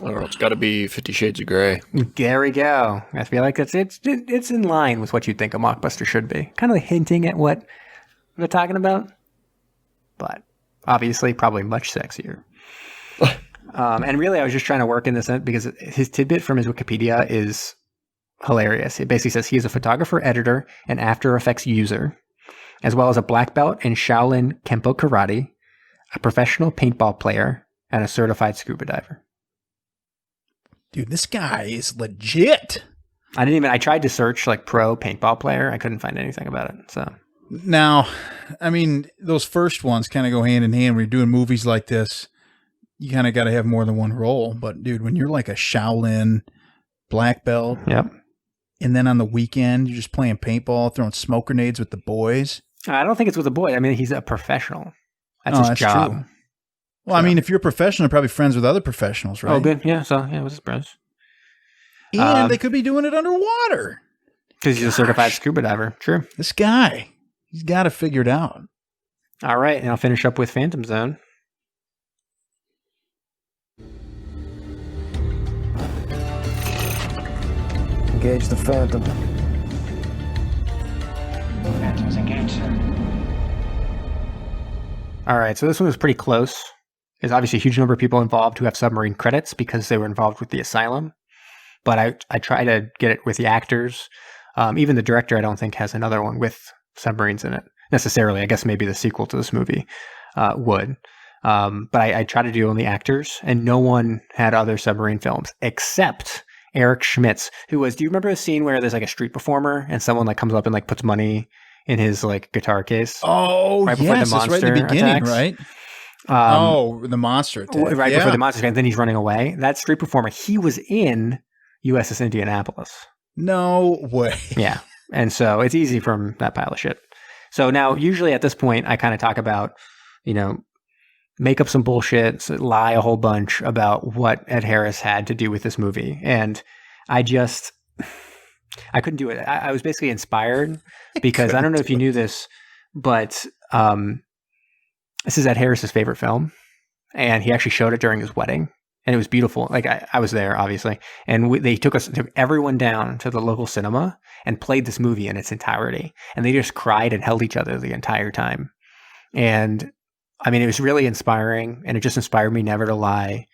I don't know. It's got to be 50 Shades of Grey. There we go. I feel like it's in line with what you'd think a mockbuster should be. Kind of hinting at what we're talking about, but obviously probably much sexier. And really, I was just trying to work in this because his tidbit from his Wikipedia is hilarious. It basically says he is a photographer, editor, and After Effects user, as well as a black belt in Shaolin Kempo Karate, a professional paintball player, and a certified scuba diver. Dude, this guy is legit. I tried to search like pro paintball player. I couldn't find anything about it. So now, I mean, those first ones kind of go hand in hand. When you're doing movies like this, you kind of got to have more than one role. But dude, when you're like a Shaolin black belt, yep, and then on the weekend you're just playing paintball, throwing smoke grenades with the boys. I don't think it's with the boys. I mean, he's a professional. That's his job. True. Well, I mean, if you're a professional, you're probably friends with other professionals, right? Oh, good. Yeah. So yeah, it was his bros. And they could be doing it underwater. Because he's a certified scuba diver. True. This guy, he's got to figure it out. All right. And I'll finish up with Phantom Zone. Engage the Phantom. Phantom's engaged, sir. All right. So this one was pretty close. There's obviously a huge number of people involved who have submarine credits because they were involved with the Asylum. But I try to get it with the actors. Even the director, I don't think, has another one with submarines in it necessarily. I guess maybe the sequel to this movie would. But I try to do only actors, and no one had other submarine films except Eric Schmitz, who was. Do you remember a scene where there's like a street performer and someone like comes up and like puts money in his like guitar case? Oh, right before the monster, right in the beginning, attacks? Right? The monster attack. Right before the monster attack, then he's running away. That street performer, he was in USS Indianapolis. No way. Yeah. And so it's easy from that pile of shit. So now, usually at this point, I kind of talk about, make up some bullshit, lie a whole bunch about what Ed Harris had to do with this movie. And I couldn't do it. I was basically inspired because I don't know if you knew this, but this is Ed Harris's favorite film. And he actually showed it during his wedding. And it was beautiful. Like I was there, obviously, and they took everyone down to the local cinema and played this movie in its entirety. And they just cried and held each other the entire time. And I mean, it was really inspiring, and it just inspired me never to lie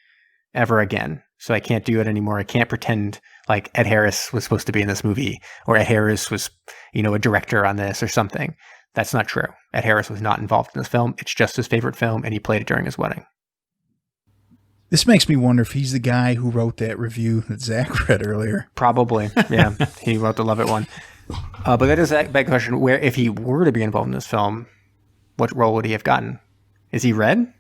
ever again. So I can't do it anymore. I can't pretend like Ed Harris was supposed to be in this movie, or Ed Harris was, a director on this or something. That's not true. Ed Harris was not involved in this film. It's just his favorite film, and he played it during his wedding. This makes me wonder if he's the guy who wrote that review that Zach read earlier. Probably, yeah. He wrote the Love It one. But that is a big question. Where, if he were to be involved in this film, what role would he have gotten? Is he Red?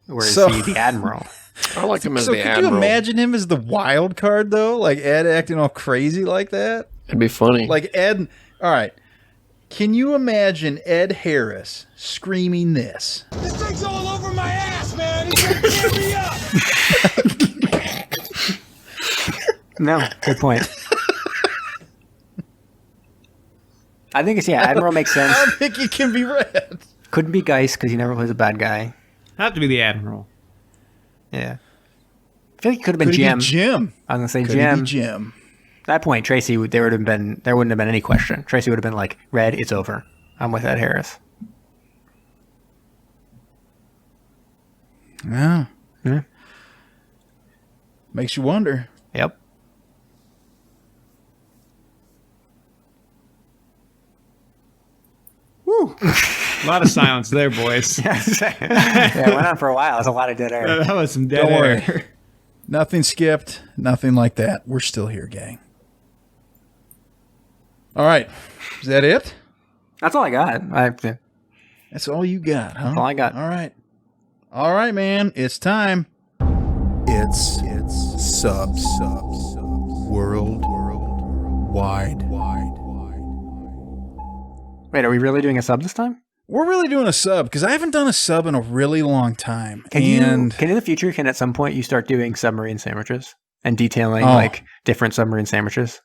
Or is he the Admiral? I like him as the Admiral. Could you imagine him as the wild card, though? Like Ed acting all crazy like that? It'd be funny. Like Ed... All right. Can you imagine Ed Harris screaming this? This thing's all over my ass, man. He's gonna tear me up. No, good point. I think it's, Admiral makes sense. I don't think he can be Red. Couldn't be Geist because he never plays a bad guy. Have to be the Admiral. Yeah. I feel like he could have been Jim. Jim. I'm going to say Could Jim. Be Jim. At that point, Tracy, there wouldn't have been any question. Tracy would have been like, Red, it's over. I'm with Ed Harris. Yeah. Yeah. Makes you wonder. Yep. Woo. A lot of silence there, boys. Yeah, it went on for a while. It was a lot of dead air. That was some dead Don't air. worry. Nothing skipped. Nothing like that. We're still here, gang. All right. Is that it? That's all I got. That's all you got, huh? That's all I got. All right. All right, man. It's time. It's subs worldwide. Wait, are we really doing a sub this time? We're really doing a sub because I haven't done a sub in a really long time. Can in the future, at some point you start doing submarine sandwiches and detailing like different submarine sandwiches?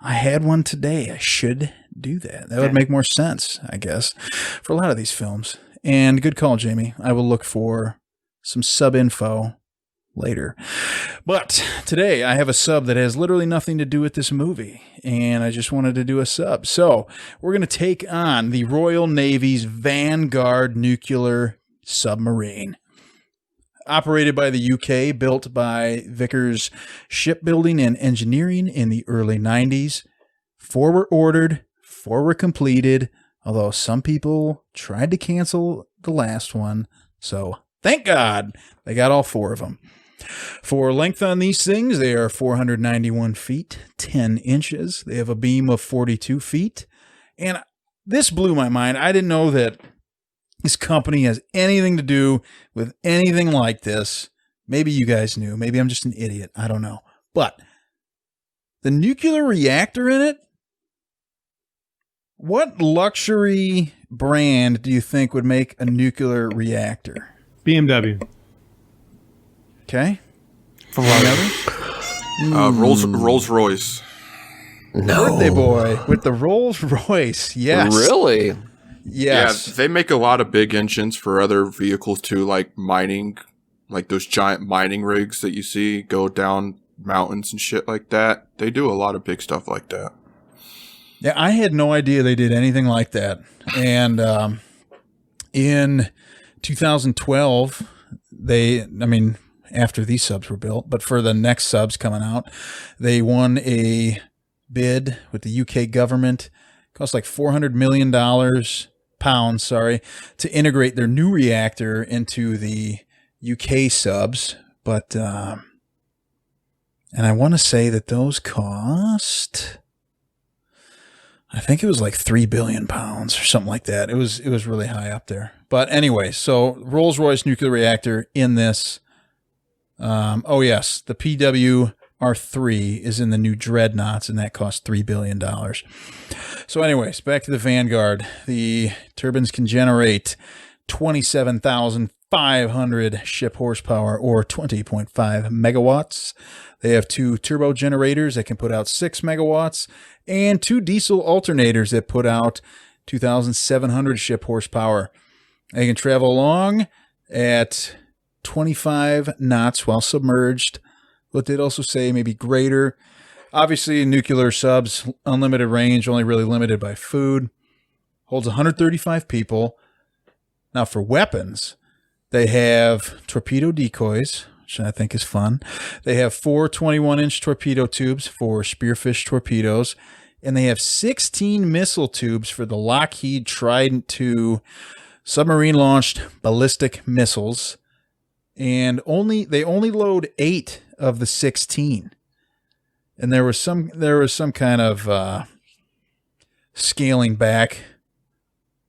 I had one today. I should do that. That would make more sense, I guess, for a lot of these films. And good call, Jamie. I will look for some sub info later. But today I have a sub that has literally nothing to do with this movie, and I just wanted to do a sub. So we're going to take on the Royal Navy's Vanguard nuclear submarine. operated by the UK, built by Vickers Shipbuilding and Engineering in the early 90s. 4 were ordered, 4 were completed, although some people tried to cancel the last one. So thank God they got all 4 of them. For length on these things, they are 491 feet, 10 inches. They have a beam of 42 feet. And this blew my mind. I didn't know that this company has anything to do with anything like this. Maybe you guys knew. Maybe I'm just an idiot. I don't know. But the nuclear reactor in it, what luxury brand do you think would make a nuclear reactor? BMW. Okay. Rolls Royce. No. Birthday boy with the Rolls Royce. Yes. Really? Yes. Yeah, they make a lot of big engines for other vehicles too, like mining, like those giant mining rigs that you see go down mountains and shit like that. They do a lot of big stuff like that. Yeah, I had no idea they did anything like that. And in 2012, after these subs were built, but for the next subs coming out, they won a bid with the UK government. It cost like $400 million, to integrate their new reactor into the UK subs. But, and I want to say that those cost, I think it was like £3 billion or something like that. It was really high up there. But anyway, so Rolls-Royce nuclear reactor in this. Oh yes, the PWR3 is in the new dreadnoughts, and that cost $3 billion. So anyways, back to the Vanguard. The turbines can generate 27,500 ship horsepower, or 20.5 megawatts. They have 2 turbo generators that can put out 6 megawatts, and 2 diesel alternators that put out 2,700 ship horsepower. They can travel along at 25 knots while submerged, but they'd also say maybe greater. Obviously, nuclear subs, unlimited range, only really limited by food. Holds 135 people. Now, for weapons, they have torpedo decoys, which I think is fun. They have 4 21-inch torpedo tubes for Spearfish torpedoes, and they have 16 missile tubes for the Lockheed Trident II submarine-launched ballistic missiles. And they only load 8 of the 16. And there was some kind of scaling back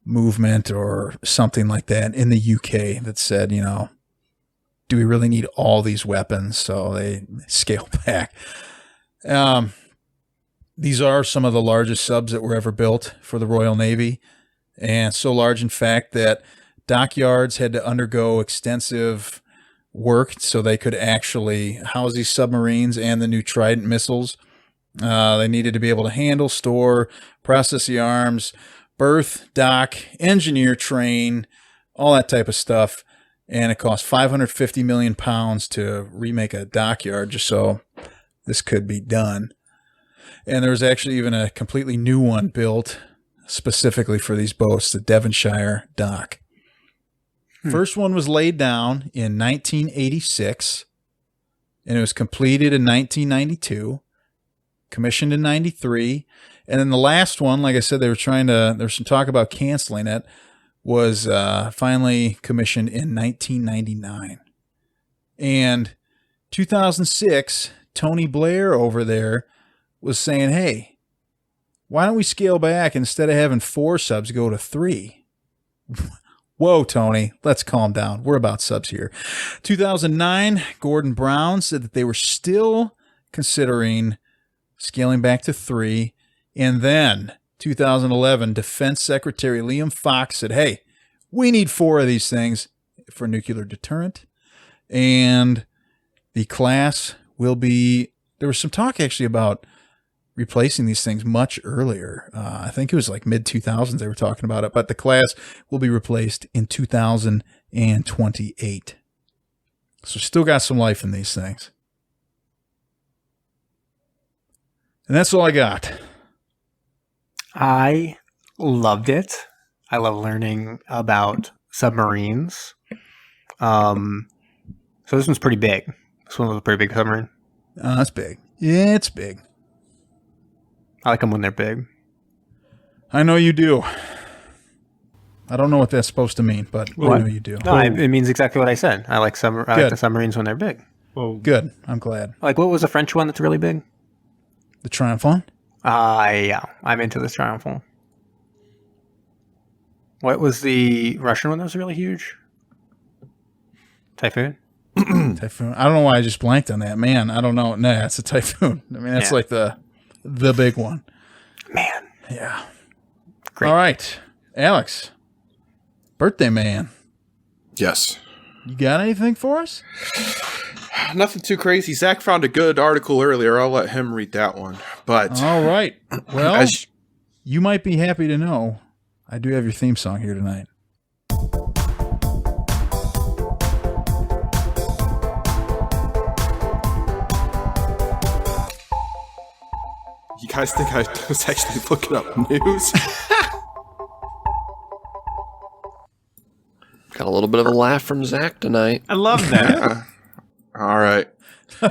movement or something like that in the UK that said, do we really need all these weapons? So they scale back. These are some of the largest subs that were ever built for the Royal Navy, and so large, in fact, that dockyards had to undergo extensive work so they could actually house these submarines and the new Trident missiles. They needed to be able to handle, store, process the arms, berth, dock, engineer, train, all that type of stuff. And it cost £550 million to remake a dockyard just so this could be done. And there was actually even a completely new one built specifically for these boats, the Devonshire dock. First one was laid down in 1986, and it was completed in 1992, commissioned in 93, and then the last one, like I said, there was some talk about canceling it, was finally commissioned in 1999. And 2006, Tony Blair over there was saying, hey, why don't we scale back instead of having 4 subs go to 3? Whoa, Tony, let's calm down. We're about subs here. 2009, Gordon Brown said that they were still considering scaling back to 3. And then 2011, Defense Secretary Liam Fox said, hey, we need 4 of these things for nuclear deterrent. And the class will be, there was some talk actually about replacing these things much earlier. I think it was like mid-2000s they were talking about it, but the class will be replaced in 2028. So still got some life in these things. And that's all I got. I loved it. I love learning about submarines. So this one's pretty big. This one was a pretty big submarine. That's big. Yeah, it's big. I like them when they're big. I know you do. I don't know what that's supposed to mean, but I know you do. No, it means exactly what I said. I like the submarines when they're big. Well, good. I'm glad. Like, what was the French one that's really big? The Triomphant? Yeah. I'm into this Triomphant. What was the Russian one that was really huge? Typhoon? Typhoon. I don't know why I just blanked on that. Man, I don't know. No, it's a Typhoon. I mean, that's like the big one. Man. Yeah. Great. All right. Alex. Birthday man. Yes. You got anything for us? Nothing too crazy. Zach found a good article earlier. I'll let him read that one. But all right. Well, you might be happy to know I do have your theme song here tonight. You guys think I was actually looking up news? Got a little bit of a laugh from Zach tonight. I love that. Yeah. All right.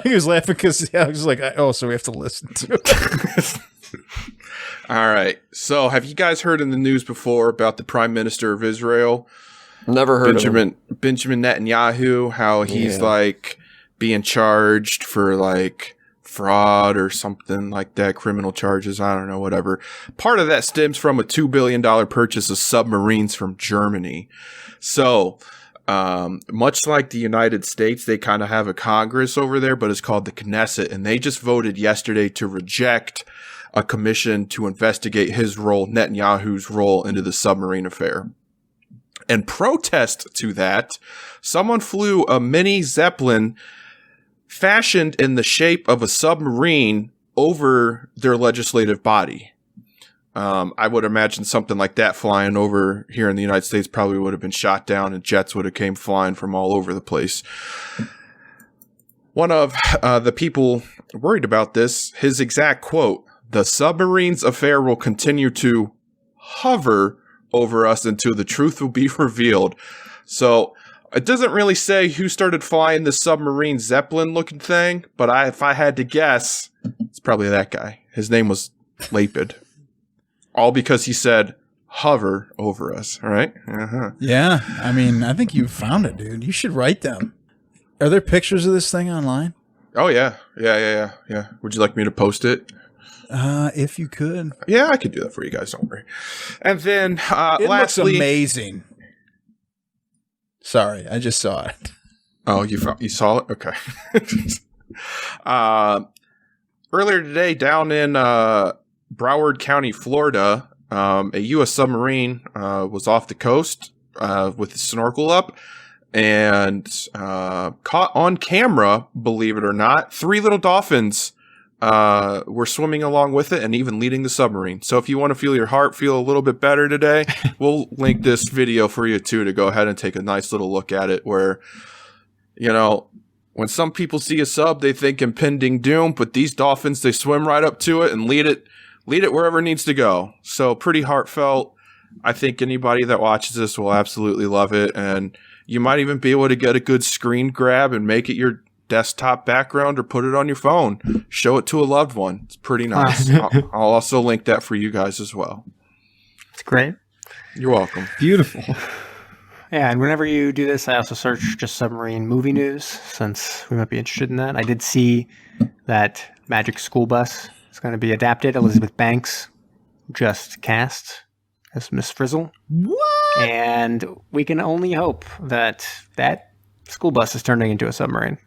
He was laughing because I was like, oh, so we have to listen to it. All right. So have you guys heard in the news before about the Prime Minister of Israel? Never heard of him. Benjamin Netanyahu, how he's like being charged for like fraud or something like that, criminal charges, I don't know, whatever. Part of that stems from a $2 billion purchase of submarines from Germany. So, much like the United States, they kind of have a Congress over there, but it's called the Knesset, and they just voted yesterday to reject a commission to investigate his role, Netanyahu's role, into the submarine affair. In protest to that, someone flew a mini Zeppelin fashioned in the shape of a submarine over their legislative body. I would imagine something like that flying over here in the United States probably would have been shot down and jets would have came flying from all over the place. One of the people worried about this, his exact quote, "The submarines affair will continue to hover over us until the truth will be revealed." So it doesn't really say who started flying the submarine Zeppelin looking thing, but if I had to guess, it's probably that guy. His name was Lapid. All because he said hover over us, right? Uh-huh. Yeah. I mean, I think you found it, dude. You should write them. Are there pictures of this thing online? Oh, yeah. Yeah. Would you like me to post it? If you could. Yeah, I could do that for you guys. Don't worry. And then it lastly, looks amazing. Sorry, I just saw it. Oh, you saw it? Okay. Earlier today, down in Broward County, Florida, a U.S. submarine was off the coast with the snorkel up and caught on camera, believe it or not, 3 little dolphins were swimming along with it and even leading the submarine. So if you want to feel your heart feel a little bit better today, we'll link this video for you too to go ahead and take a nice little look at it where, you know, when some people see a sub, they think impending doom, but these dolphins, they swim right up to it and lead it wherever it needs to go. So pretty heartfelt. I think anybody that watches this will absolutely love it. And you might even be able to get a good screen grab and make it your desktop background or put it on your phone. Show it to a loved one. It's pretty nice. I'll also link that for you guys as well. It's great. You're welcome. Beautiful. Yeah, and whenever you do this, I also search just submarine movie news since we might be interested in that. I did see that Magic School Bus is going to be adapted. Elizabeth Banks just cast as Miss Frizzle. What? And we can only hope that that school bus is turning into a submarine.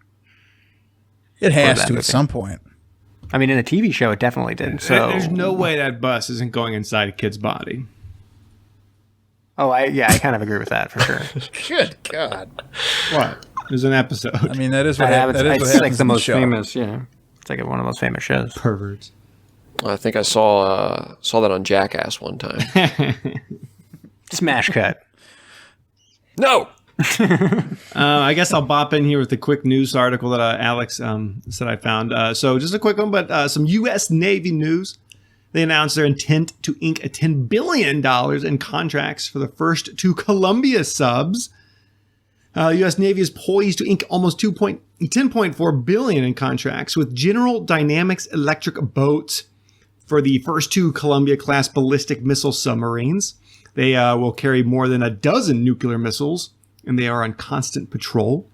It has to at some point. I mean, in a TV show, it definitely did. So there's no way that bus isn't going inside a kid's body. Oh, I kind of agree with that for sure. Good God! What? There's an episode. I mean, that is what happens. It's like the most show. famous. Yeah, it's like one of the most famous shows. Perverts. I think I saw that on Jackass one time. Smash cut. No. I guess I'll bop in here with the quick news article that Alex said I found. So just a quick one, but some U.S. Navy news. They announced their intent to ink a $10 billion in contracts for the first 2 Columbia subs. U.S. Navy is poised to ink almost $10.4 billion in contracts with General Dynamics Electric Boat for the first 2 Columbia-class ballistic missile submarines. They will carry more than a dozen nuclear missiles, and they are on constant patrol.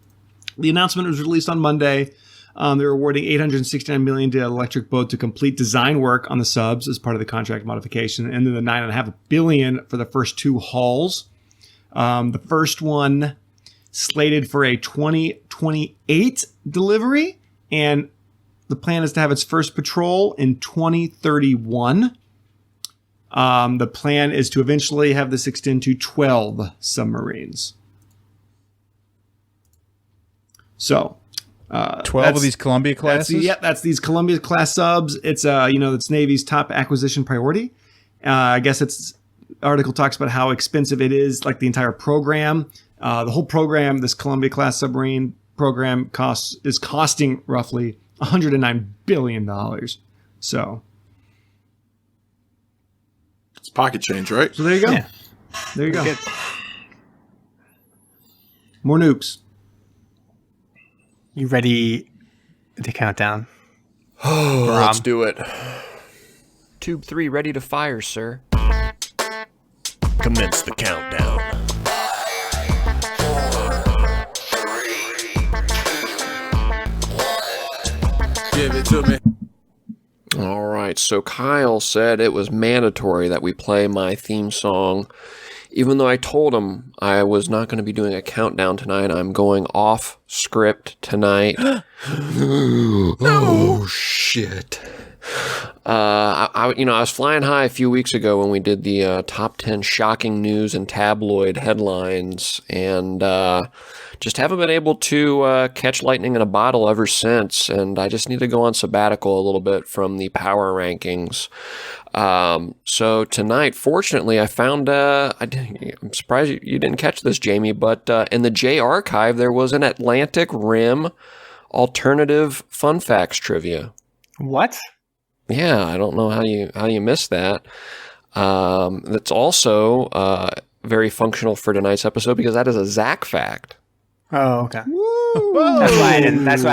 The announcement was released on Monday. They're awarding $869 million to Electric Boat to complete design work on the subs as part of the contract modification, and then the $9.5 billion for the first 2 hulls. The first one slated for a 2028 delivery, and the plan is to have its first patrol in 2031. The plan is to eventually have this extend to 12 submarines. So, 12 of these Columbia classes? That's these Columbia class subs. It's it's Navy's top acquisition priority. I guess the article talks about how expensive it is, like the entire program. The whole program, this Columbia class submarine program is costing roughly $109 billion. So it's pocket change, right? So there you go. Yeah. There you go. Good. More nukes. You ready to count down? Oh, let's do it. Tube 3 ready to fire, sir. Commence the countdown. Give it to me. All right, so Kyle said it was mandatory that we play my theme song. Even though I told him I was not going to be doing a countdown tonight, I'm going off script tonight. Oh, shit. I was flying high a few weeks ago when we did the top 10 shocking news and tabloid headlines, and just haven't been able to catch lightning in a bottle ever since, and I just need to go on sabbatical a little bit from the power rankings. So tonight, fortunately, I found, I'm surprised you didn't catch this, Jamie, but in the J Archive, there was an Atlantic Rim alternative fun facts trivia. What? Yeah, I don't know how you missed that. That's also very functional for tonight's episode because that is a Zach fact. Oh, okay. That's why I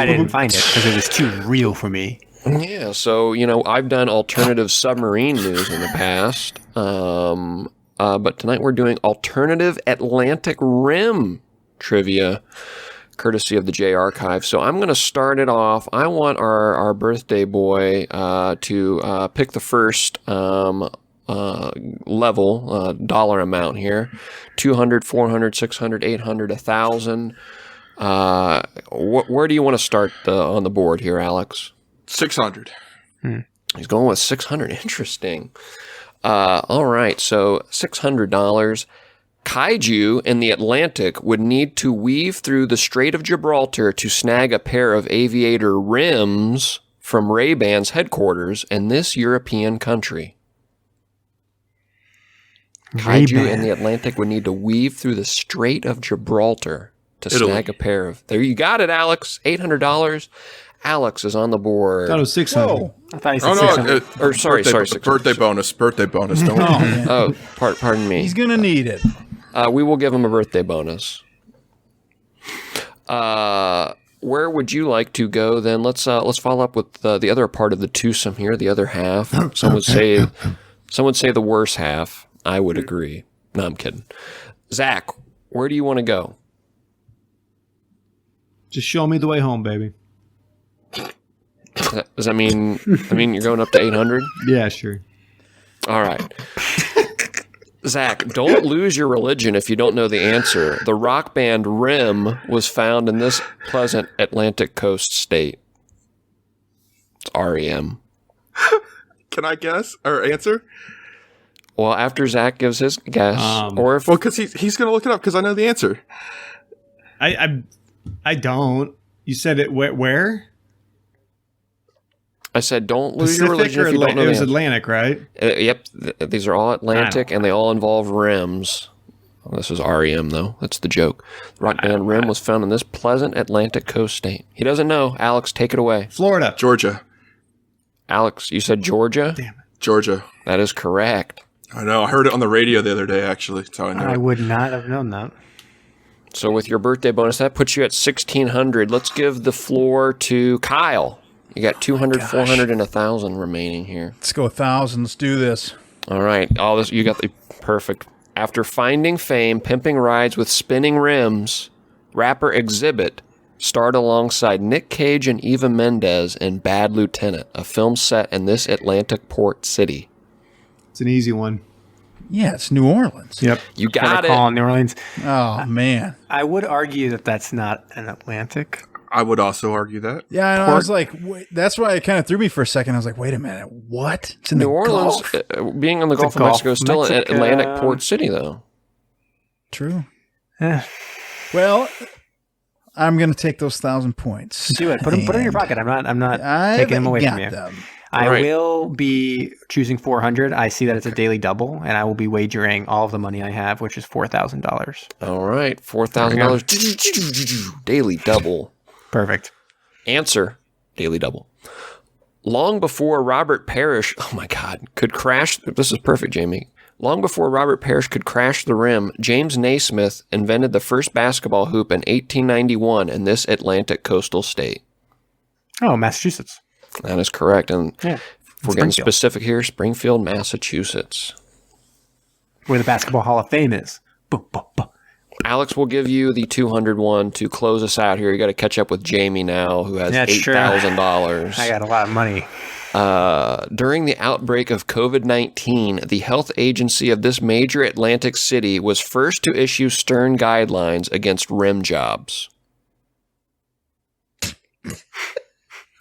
didn't find it, because it was too real for me. Yeah, so, I've done alternative submarine news in the past, but tonight we're doing alternative Atlantic Rim trivia, courtesy of the J Archive. So I'm going to start it off. I want our birthday boy to pick the first level, dollar amount here. 200, 400, 600, 800, 1,000. Where do you want to start on the board here, Alex? 600. He's going with 600. Interesting. All right, so $600. Kaiju in the Atlantic would need to weave through the Strait of Gibraltar to snag a pair of aviator rims from Ray-Ban's headquarters in this European country. Kaiju in the Atlantic would need to weave through the Strait of Gibraltar to snag a pair of... There you got it, Alex. $800. Alex is on the board. I thought it was 600. Whoa. I thought he said 600. Sorry, 600. Birthday bonus. Don't Pardon me. He's going to need it. We will give him a birthday bonus. Where would you like to go then? Let's follow up with the other part of the twosome here, the other half. Some would say the worse half. I would agree. No, I'm kidding. Zach, where do you want to go? Just show me the way home, baby. Does that mean you're going up to 800? Yeah, sure. All right. Zach, don't lose your religion if you don't know the answer. The rock band Rim was found in this pleasant Atlantic coast state. It's REM. Can I guess or answer? Well, after Zach gives his guess, because he's going to look it up because I know the answer. I don't. You said it where? I said don't lose your religion if you don't know the answer. It was Atlantic, right? Yep. These are all Atlantic, and they all involve rims. Well, this is REM, though. That's the joke. The rock band Rim was found in this pleasant Atlantic coast state. He doesn't know. Alex, take it away. Florida. Georgia. Alex, you said Georgia? Damn it. Georgia. That is correct. I know. I heard it on the radio the other day, actually. That's how I know. I would not have known that. So with your birthday bonus, that puts you at 1,600. Let's give the floor to Kyle. You got 200, 400, and 1,000 remaining here. Let's go 1,000. Let's do this. All right. All this, you got the perfect. After finding fame, pimping rides with spinning rims, rapper Exhibit starred alongside Nick Cage and Eva Mendes in Bad Lieutenant, a film set in this Atlantic port city. It's an easy one. Yeah, it's New Orleans. Yep. You got it. New Orleans. Oh, man. I would argue that that's not an Atlantic. I would also argue that. Yeah, I know, I was like, wait, that's why it kind of threw me for a second. I was like, wait a minute, what? It's in New the Orleans, Gulf? being in the Gulf of Mexico, is still an Atlantic port city, though. True. Yeah. Well, I'm going to take those 1,000 points. Do it. Put them in your pocket. I'm not taking them away from you. I will be choosing 400. I see that it's a daily double, and I will be wagering all of the money I have, which is $4,000. All right, $4,000 daily double. Perfect. Answer, daily double. Long before Robert Parrish, oh my God, could crash. This is perfect, Jamie. Long before Robert Parrish could crash the rim, James Naismith invented the first basketball hoop in 1891 in this Atlantic coastal state. Oh, Massachusetts. That is correct. And yeah, if we're getting specific here, Springfield, Massachusetts. Where the Basketball Hall of Fame is. Alex will give you the 201 to close us out here. You got to catch up with Jamie now, who has $8,000. I got a lot of money. During the outbreak of COVID-19, the health agency of this major Atlantic city was first to issue stern guidelines against rim jobs.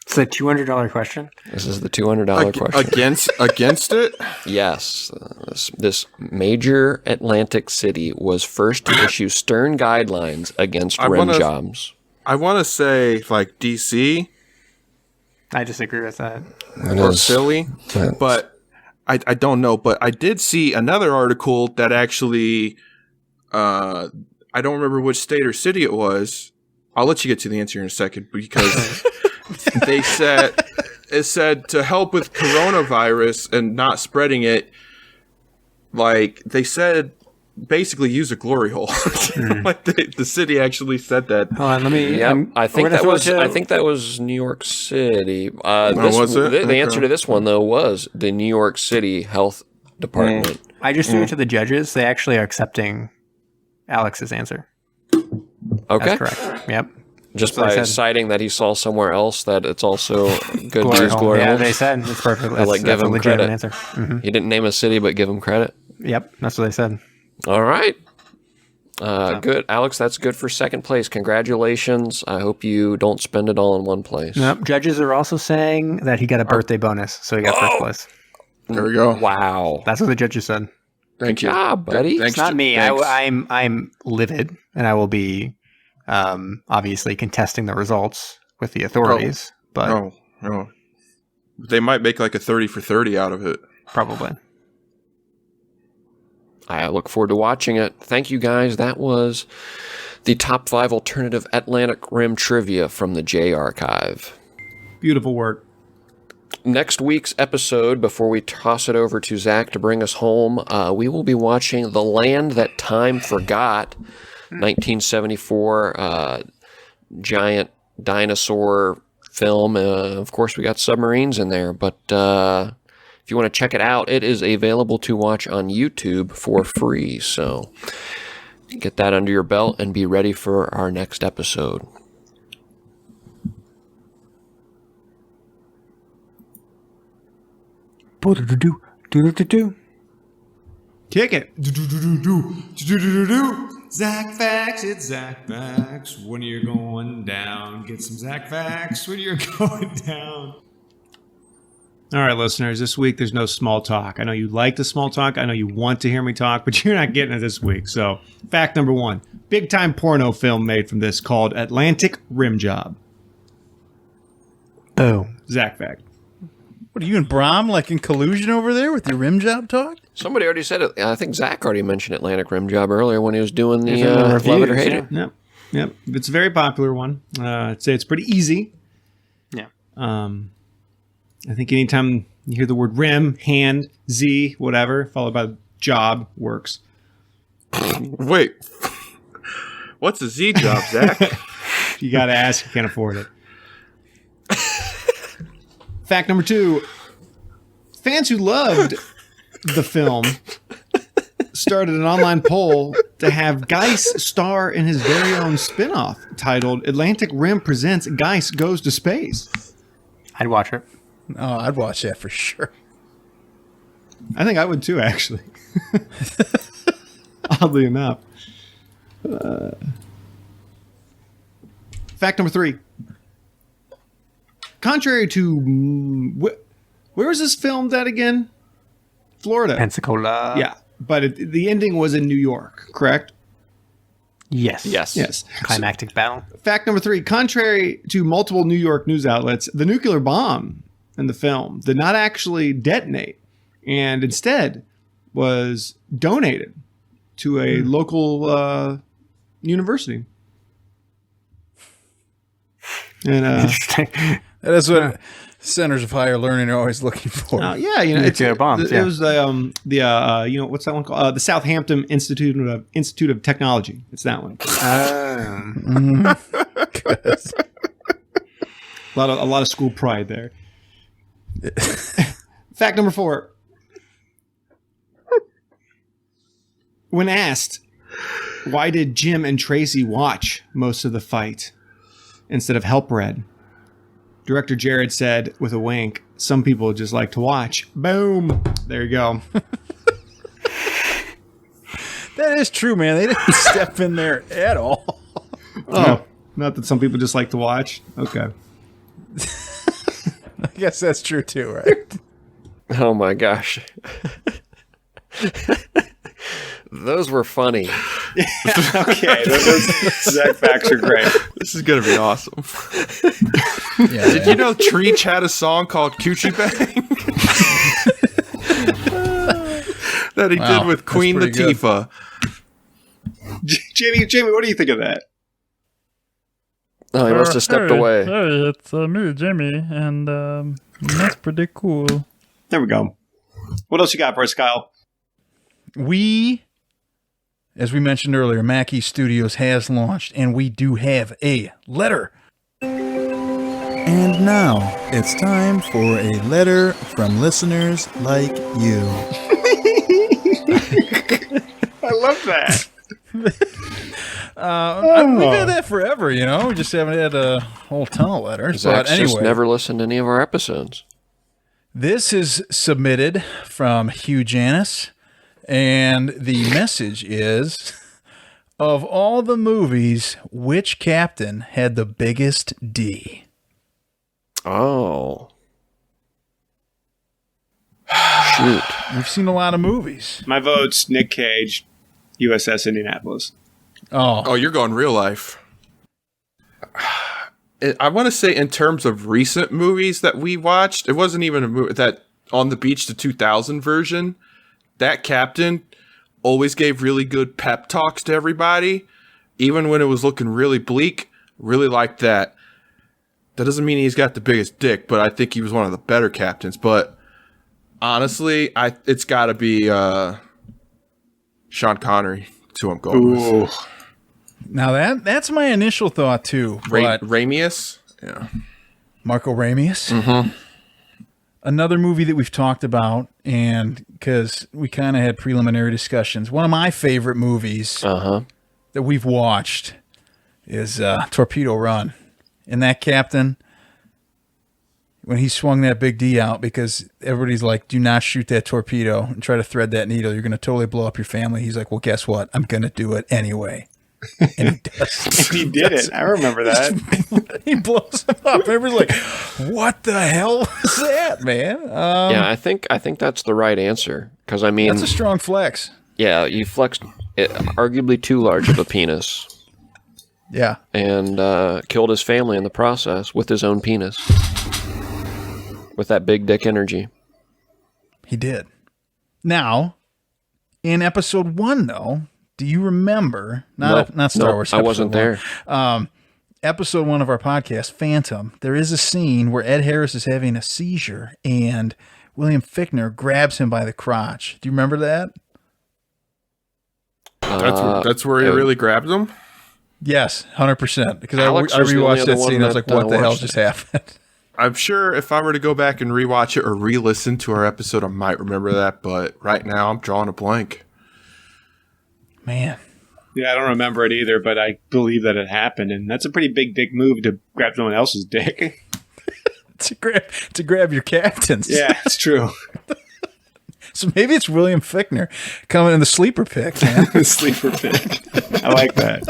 It's a $200 question. This is the $200 question. Against it? Yes. This major Atlantic city was first to issue stern guidelines against rim jobs. I want to say like DC. I disagree with that. Or Philly. But I don't know. But I did see another article that actually, I don't remember which state or city it was. I'll let you get to the answer in a second because it said to help with coronavirus and not spreading it, like they said, basically use a glory hole. Like the city actually said that. Hold on, let me. I think that was New York City. Was it? The answer to this one though was the New York City Health Department. I just threw it to the judges. They actually are accepting Alex's answer. Okay, that's correct. Yep. Just by citing that he saw somewhere else that it's also good to use glory hole. holes. Yeah, they said it's perfect. Like give him credit. Answer. Mm-hmm. He didn't name a city, but give him credit. Yep, that's what they said. All right. Good. Alex, that's good for second place. Congratulations. I hope you don't spend it all in one place. Nope. Judges are also saying that he got a birthday bonus, so he got first place. There we go. Wow. That's what the judges said. Good job, buddy. It's not me. I'm livid, and I will be obviously contesting the results with the authorities. But they might make like a 30 for 30 out of it. Probably. I look forward to watching it. Thank you, guys. That was the top 5 alternative Atlantic Rim trivia from the J Archive. Beautiful work. Next week's episode, before we toss it over to Zach to bring us home, we will be watching The Land That Time Forgot, 1974 giant dinosaur film. Of course, we got submarines in there, but if you want to check it out, it is available to watch on YouTube for free. So get that under your belt and be ready for our next episode. Kick it. Zach Facts, it's Zach Facts. When you're going down, get some Zach Facts when you're going down. All right, listeners, this week there's no small talk. I know you like the small talk. I know you want to hear me talk, but you're not getting it this week. So, fact number 1, big-time porno film made from this called Atlantic Rim Job. Boom. Zach Fact. What are you and Brom like in collusion over there with your rim job talk? Somebody already said it. I think Zach already mentioned Atlantic Rim Job earlier when he was doing the Love It or Hate It. Yep. It's a very popular one. I'd say it's pretty easy. Yeah. I think anytime you hear the word rim, hand, Z, whatever, followed by job, works. Wait. What's a Z job, Zach? You got to ask, you can't afford it. Fact number 2. Fans who loved the film started an online poll to have Geis star in his very own spinoff titled Atlantic Rim Presents Geis Goes to Space. I'd watch it. Oh, I'd watch that for sure. I think I would too, actually. Oddly enough. Fact number 3. Contrary to... where was this filmed at again? Florida. Pensacola. Yeah, but the ending was in New York, correct? Yes. Yes. Climactic battle. Fact number 3. Contrary to multiple New York news outlets, the nuclear bomb in the film did not actually detonate and instead was donated to a local university. And Interesting. That is what centers of higher learning are always looking for. yeah, you know, Nuclear bombs, it was the you know, what's that one called? The Southampton Institute of Technology. It's that one. A lot of school pride there. Fact number 4. When asked, why did Jim and Tracy watch most of the fight instead of help Red? Director Jared said with a wink, some people just like to watch. Boom. There you go. That is true, man. They didn't step in there at all. Oh, not that some people just like to watch. Okay. I guess that's true too, right? Oh my gosh. Those were funny. Okay, those exact facts are great. This is going to be awesome. Did you know Treach had a song called Coochie Bang? That he did with Queen Latifah. Jamie, what do you think of that? Oh, he must have stepped away. Hey, it's me, Jimmy, and that's pretty cool. There we go. What else you got for us, Kyle? We, as we mentioned earlier, Mackey Studios has launched, and we do have a letter. And now it's time for a letter from listeners like you. I love that. We've had that forever, you know. We just haven't had a whole ton of letters. Zach's but anyway, just never listened to any of our episodes. This is submitted from Hugh Janis, and the message is, of all the movies, which captain had the biggest D? Oh. Shoot. We've seen a lot of movies. My vote's Nick Cage, USS Indianapolis. Oh, you're going real life. I want to say in terms of recent movies that we watched, it wasn't even a movie that On the Beach, the 2000 version, that captain always gave really good pep talks to everybody, even when it was looking really bleak. Really liked that. That doesn't mean he's got the biggest dick, but I think he was one of the better captains. But honestly, it's got to be Sean Connery. That's who I'm going with. Now that's my initial thought too. Ramius? Yeah. Marco Ramius? Mm-hmm. Another movie that we've talked about, and because we kind of had preliminary discussions, one of my favorite movies that we've watched is Torpedo Run. And that captain, when he swung that big D out, because everybody's like, do not shoot that torpedo and try to thread that needle. You're going to totally blow up your family. He's like, well, guess what? I'm going to do it anyway. And he does. He did it. I remember that. He blows him up. Everybody's like, what the hell was that, man? Yeah, I think that's the right answer. Because, I mean... That's a strong flex. Yeah, you flexed arguably too large of a penis. Yeah. And killed his family in the process with his own penis. With that big dick energy. He did. Now, in episode 1, though, do you remember? Not Star Wars. I wasn't there. Episode 1 of our podcast, Phantom, there is a scene where Ed Harris is having a seizure and William Fichtner grabs him by the crotch. Do you remember that? That's where he really grabbed him? Yes, 100%. Because I Alex was the only rewatched other that one scene. I was that, like, what the hell watched just it. happened? I'm sure if I were to go back and rewatch it or re-listen to our episode, I might remember that. But right now, I'm drawing a blank. Man. Yeah, I don't remember it either, but I believe that it happened, and that's a pretty big dick move to grab someone else's dick. to grab your captains. Yeah, it's true. So maybe it's William Fichtner coming in the sleeper pick, man. The sleeper pick. I like that.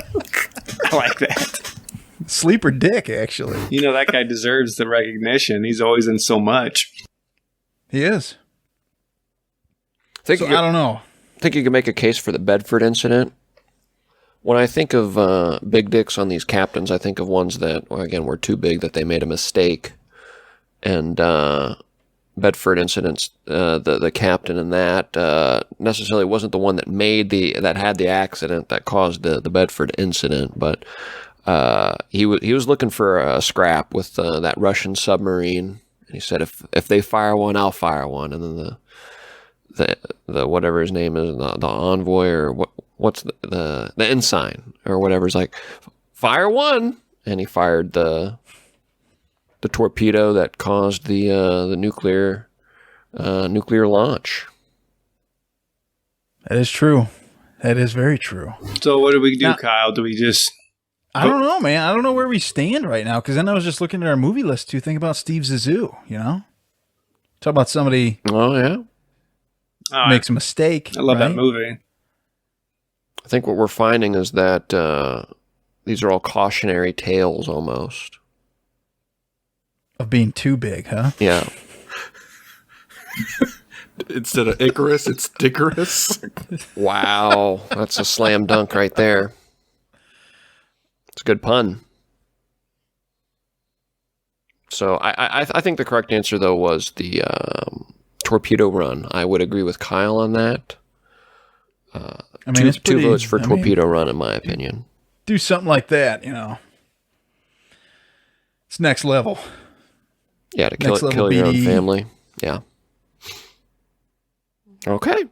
I like that. Sleeper dick, actually. You know, that guy deserves the recognition. He's always in so much. He is. I don't know. I think you can make a case for the Bedford incident. When I think of big dicks on these captains, I think of ones that, well, again, were too big that they made a mistake. And Bedford incidents, the captain in that necessarily wasn't the one that that had the accident that caused the Bedford incident, but he was looking for a scrap with that Russian submarine, and he said, if they fire one, I'll fire one. And then the whatever his name is, the envoy or what's the ensign or whatever is like, fire one, and he fired the torpedo that caused the nuclear launch. That is true. That is very true. So what do we do, Kyle? Do we just... I don't know, man. I don't know where we stand right now, because then I was just looking at our movie list, too. Think about Steve Zissou, you know? Talk about somebody makes a mistake. I love right? that movie. I think what we're finding is that these are all cautionary tales almost. Of being too big, huh? Yeah. Instead of Icarus, it's Dickarus. Wow. That's a slam dunk right there. It's a good pun. So I think the correct answer, though, was the torpedo run. I would agree with Kyle on that. I mean, two votes for torpedo run, in my opinion. Do something like that, you know. It's next level. Yeah, to kill your own family. Yeah. Okay.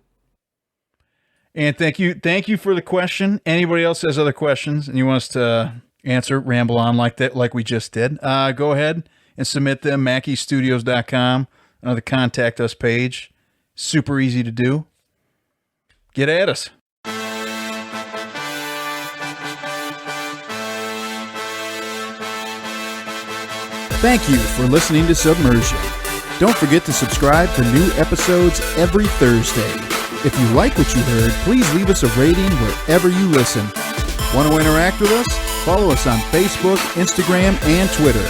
And thank you for the question. Anybody else has other questions and you want us to answer, ramble on like that, like we just did, go ahead and submit them, MackeyStudios.com, on the contact us page. Super easy to do. Get at us. Thank you for listening to Submersion. Don't forget to subscribe for new episodes every Thursday. If you like what you heard, please leave us a rating wherever you listen. Want to interact with us? Follow us on Facebook, Instagram, and Twitter.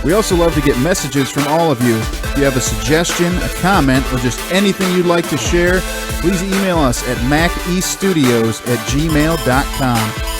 We also love to get messages from all of you. If you have a suggestion, a comment, or just anything you'd like to share, please email us at macestudios@gmail.com.